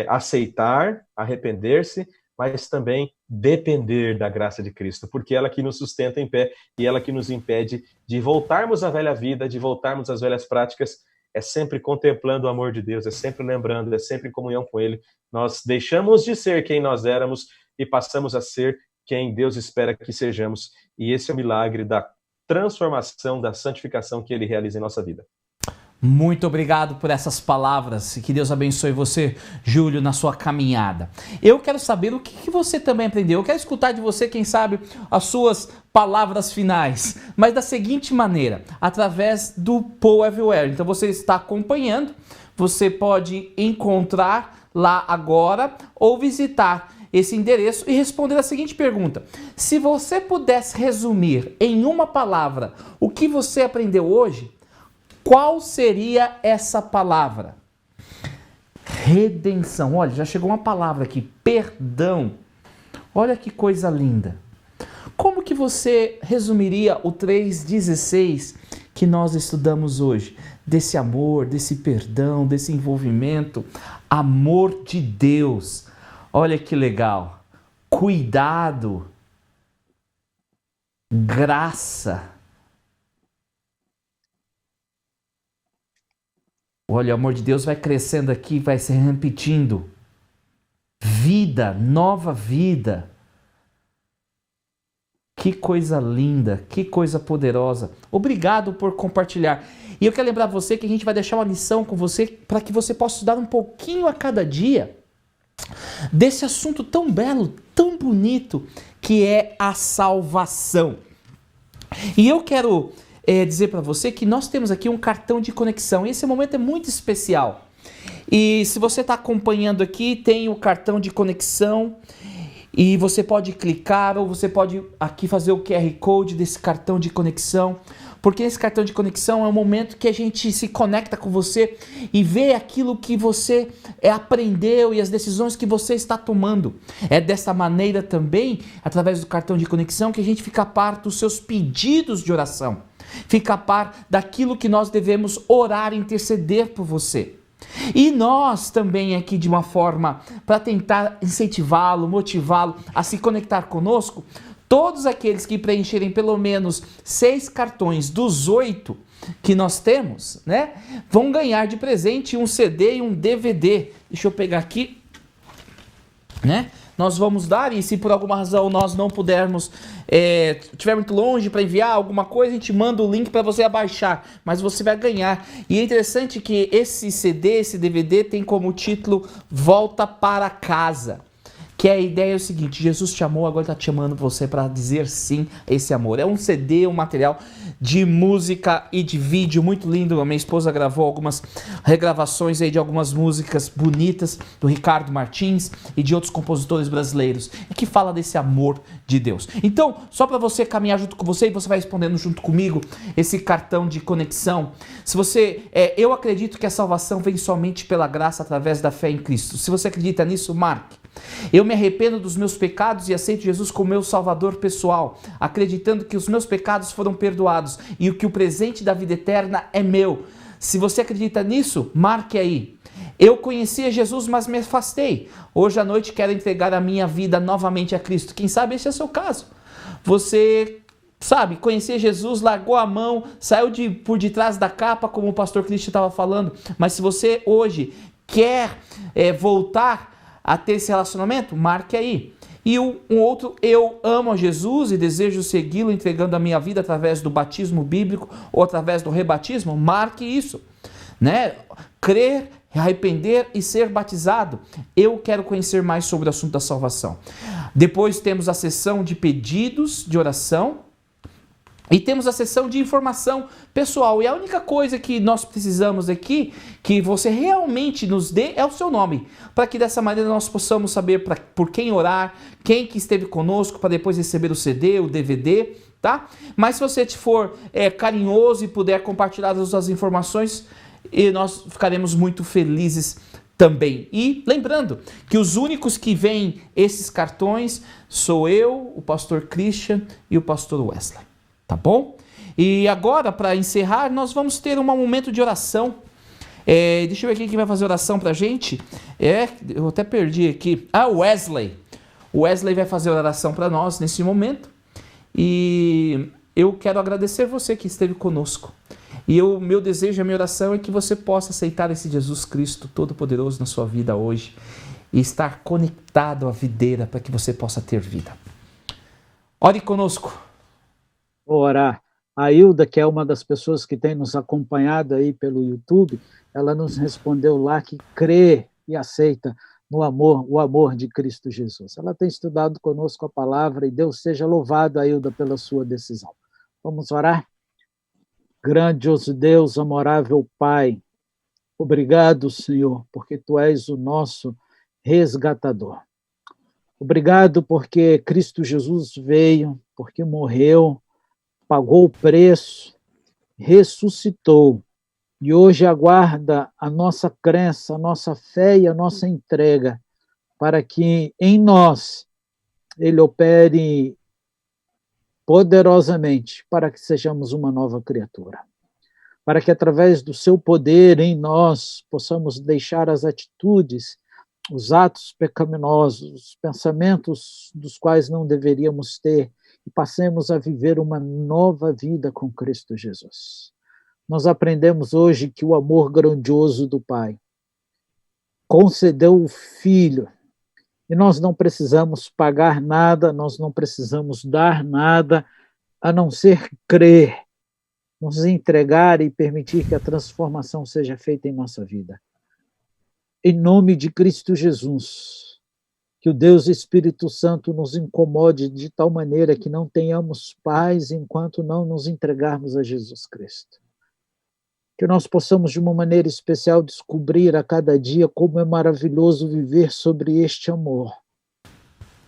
aceitar, arrepender-se, mas também depender da graça de Cristo, porque ela que nos sustenta em pé e ela que nos impede de voltarmos à velha vida, de voltarmos às velhas práticas, é sempre contemplando o amor de Deus, é sempre lembrando, é sempre em comunhão com Ele, Nós deixamos de ser quem nós éramos e passamos a ser quem Deus espera que sejamos. E esse é o milagre da transformação, da santificação que Ele realiza em nossa vida. Muito obrigado por essas palavras e que Deus abençoe você, Júlio, na sua caminhada. Eu quero saber o que você também aprendeu. Eu quero escutar de você, quem sabe, as suas palavras finais, mas da seguinte maneira, através do Paul Everywhere. Então você está acompanhando, você pode encontrar lá agora ou visitar esse endereço e responder a seguinte pergunta: se você pudesse resumir em uma palavra o que você aprendeu hoje, qual seria essa palavra? Redenção. Olha, já chegou uma palavra aqui, perdão. Olha que coisa linda. Como que você resumiria o 3,16 que nós estudamos hoje? Desse amor, desse perdão, desse envolvimento, amor de Deus. Olha que legal. Cuidado, graça. Olha, o amor de Deus vai crescendo aqui, vai se repetindo. Vida, nova vida. Que coisa linda, que coisa poderosa. Obrigado por compartilhar. E eu quero lembrar você que a gente vai deixar uma lição com você para que você possa estudar um pouquinho a cada dia desse assunto tão belo, tão bonito, que é a salvação. E eu quero dizer para você que nós temos aqui um cartão de conexão. E esse momento é muito especial. E se você está acompanhando aqui, tem o cartão de conexão e você pode clicar ou você pode aqui fazer o QR Code desse cartão de conexão. Porque esse cartão de conexão é um momento que a gente se conecta com você e vê aquilo que você aprendeu e as decisões que você está tomando. É dessa maneira também, através do cartão de conexão, que a gente fica a par dos seus pedidos de oração. Fica a par daquilo que nós devemos orar e interceder por você. E nós também aqui, de uma forma para tentar incentivá-lo, motivá-lo a se conectar conosco, todos aqueles que preencherem pelo menos 6 cartões dos 8 que nós temos, né, vão ganhar de presente um CD e um DVD. Deixa eu pegar aqui, né? Nós vamos dar, e se por alguma razão nós não pudermos, estiver muito longe para enviar alguma coisa, a gente manda o link para você baixar, mas você vai ganhar. E é interessante que esse CD, esse DVD tem como título Volta para Casa. Que a ideia é o seguinte: Jesus te amou, agora está te chamando você para dizer sim a esse amor. É um CD, um material de música e de vídeo muito lindo. A minha esposa gravou algumas regravações aí de algumas músicas bonitas do Ricardo Martins e de outros compositores brasileiros, e que fala desse amor de Deus. Então, só para você caminhar junto com você, e você vai respondendo junto comigo esse cartão de conexão. Se você, eu acredito que a salvação vem somente pela graça através da fé em Cristo. Se você acredita nisso, marque. Eu me arrependo dos meus pecados e aceito Jesus como meu salvador pessoal, acreditando que os meus pecados foram perdoados e que o presente da vida eterna é meu. Se você acredita nisso, marque aí. Eu conhecia Jesus, mas me afastei. Hoje à noite quero entregar a minha vida novamente a Cristo. Quem sabe esse é o seu caso. Você conhecia Jesus, largou a mão, saiu por detrás da capa, como o pastor Cristian estava falando. Mas se você hoje quer voltar a ter esse relacionamento, marque aí. E um outro: eu amo a Jesus e desejo segui-lo entregando a minha vida através do batismo bíblico ou através do rebatismo, marque isso, né? Crer, arrepender e ser batizado. Eu quero conhecer mais sobre o assunto da salvação. Depois temos a sessão de pedidos de oração. E temos a sessão de informação pessoal. E a única coisa que nós precisamos aqui, que você realmente nos dê, é o seu nome. Para que dessa maneira nós possamos saber por quem orar, quem que esteve conosco, para depois receber o CD, o DVD, tá? Mas se você for carinhoso e puder compartilhar as suas informações, nós ficaremos muito felizes também. E lembrando que os únicos que veem esses cartões sou eu, o pastor Christian e o pastor Wesley. Tá bom? E agora, para encerrar, nós vamos ter um momento de oração. Deixa eu ver quem vai fazer oração pra gente. Eu até perdi aqui. O Wesley. O Wesley vai fazer oração para nós nesse momento. E eu quero agradecer você que esteve conosco. E o meu desejo, a minha oração é que você possa aceitar esse Jesus Cristo Todo-Poderoso na sua vida hoje. e estar conectado à videira para que você possa ter vida. Ore conosco. Vou orar. A Hilda, que é uma das pessoas que tem nos acompanhado aí pelo YouTube, ela nos respondeu lá que crê e aceita no amor, o amor de Cristo Jesus. Ela tem estudado conosco a palavra e Deus seja louvado, Hilda, pela sua decisão. Vamos orar? Grandioso Deus, amorável Pai, obrigado, Senhor, porque Tu és o nosso resgatador. Obrigado porque Cristo Jesus veio, porque morreu, pagou o preço, ressuscitou e hoje aguarda a nossa crença, a nossa fé e a nossa entrega para que em nós Ele opere poderosamente para que sejamos uma nova criatura. Para que através do seu poder em nós possamos deixar as atitudes, os atos pecaminosos, os pensamentos dos quais não deveríamos ter e passemos a viver uma nova vida com Cristo Jesus. Nós aprendemos hoje que o amor grandioso do Pai concedeu o Filho e nós não precisamos pagar nada, nós não precisamos dar nada, a não ser crer, nos entregar e permitir que a transformação seja feita em nossa vida. Em nome de Cristo Jesus, que o Deus Espírito Santo nos incomode de tal maneira que não tenhamos paz enquanto não nos entregarmos a Jesus Cristo. Que nós possamos, de uma maneira especial, descobrir a cada dia como é maravilhoso viver sobre este amor.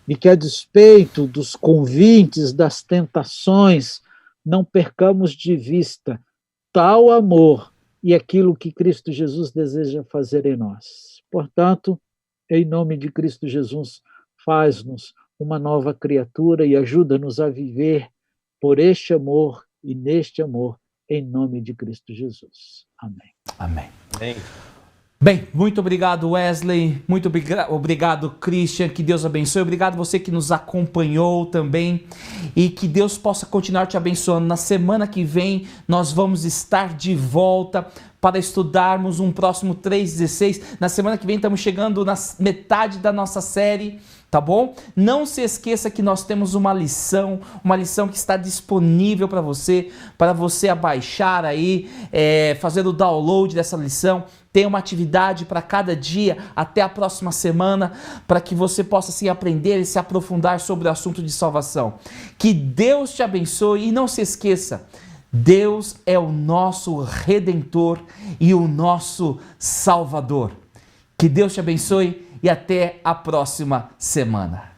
E que, a despeito dos convites, das tentações, não percamos de vista tal amor e aquilo que Cristo Jesus deseja fazer em nós. Portanto, em nome de Cristo Jesus, faz-nos uma nova criatura e ajuda-nos a viver por este amor e neste amor, em nome de Cristo Jesus. Amém. Amém. Amém. Bem, muito obrigado, Wesley. Muito obrigado, Christian. Que Deus abençoe. Obrigado você que nos acompanhou também. E que Deus possa continuar te abençoando. Na semana que vem, nós vamos estar de volta para estudarmos um próximo 3,16. Na semana que vem, estamos chegando na metade da nossa série. Tá bom? Não se esqueça que nós temos uma lição que está disponível para você abaixar aí, fazer o download dessa lição. Tem uma atividade para cada dia até a próxima semana, para que você possa assim, aprender e se aprofundar sobre o assunto de salvação. Que Deus te abençoe e não se esqueça, Deus é o nosso Redentor e o nosso Salvador. Que Deus te abençoe e até a próxima semana.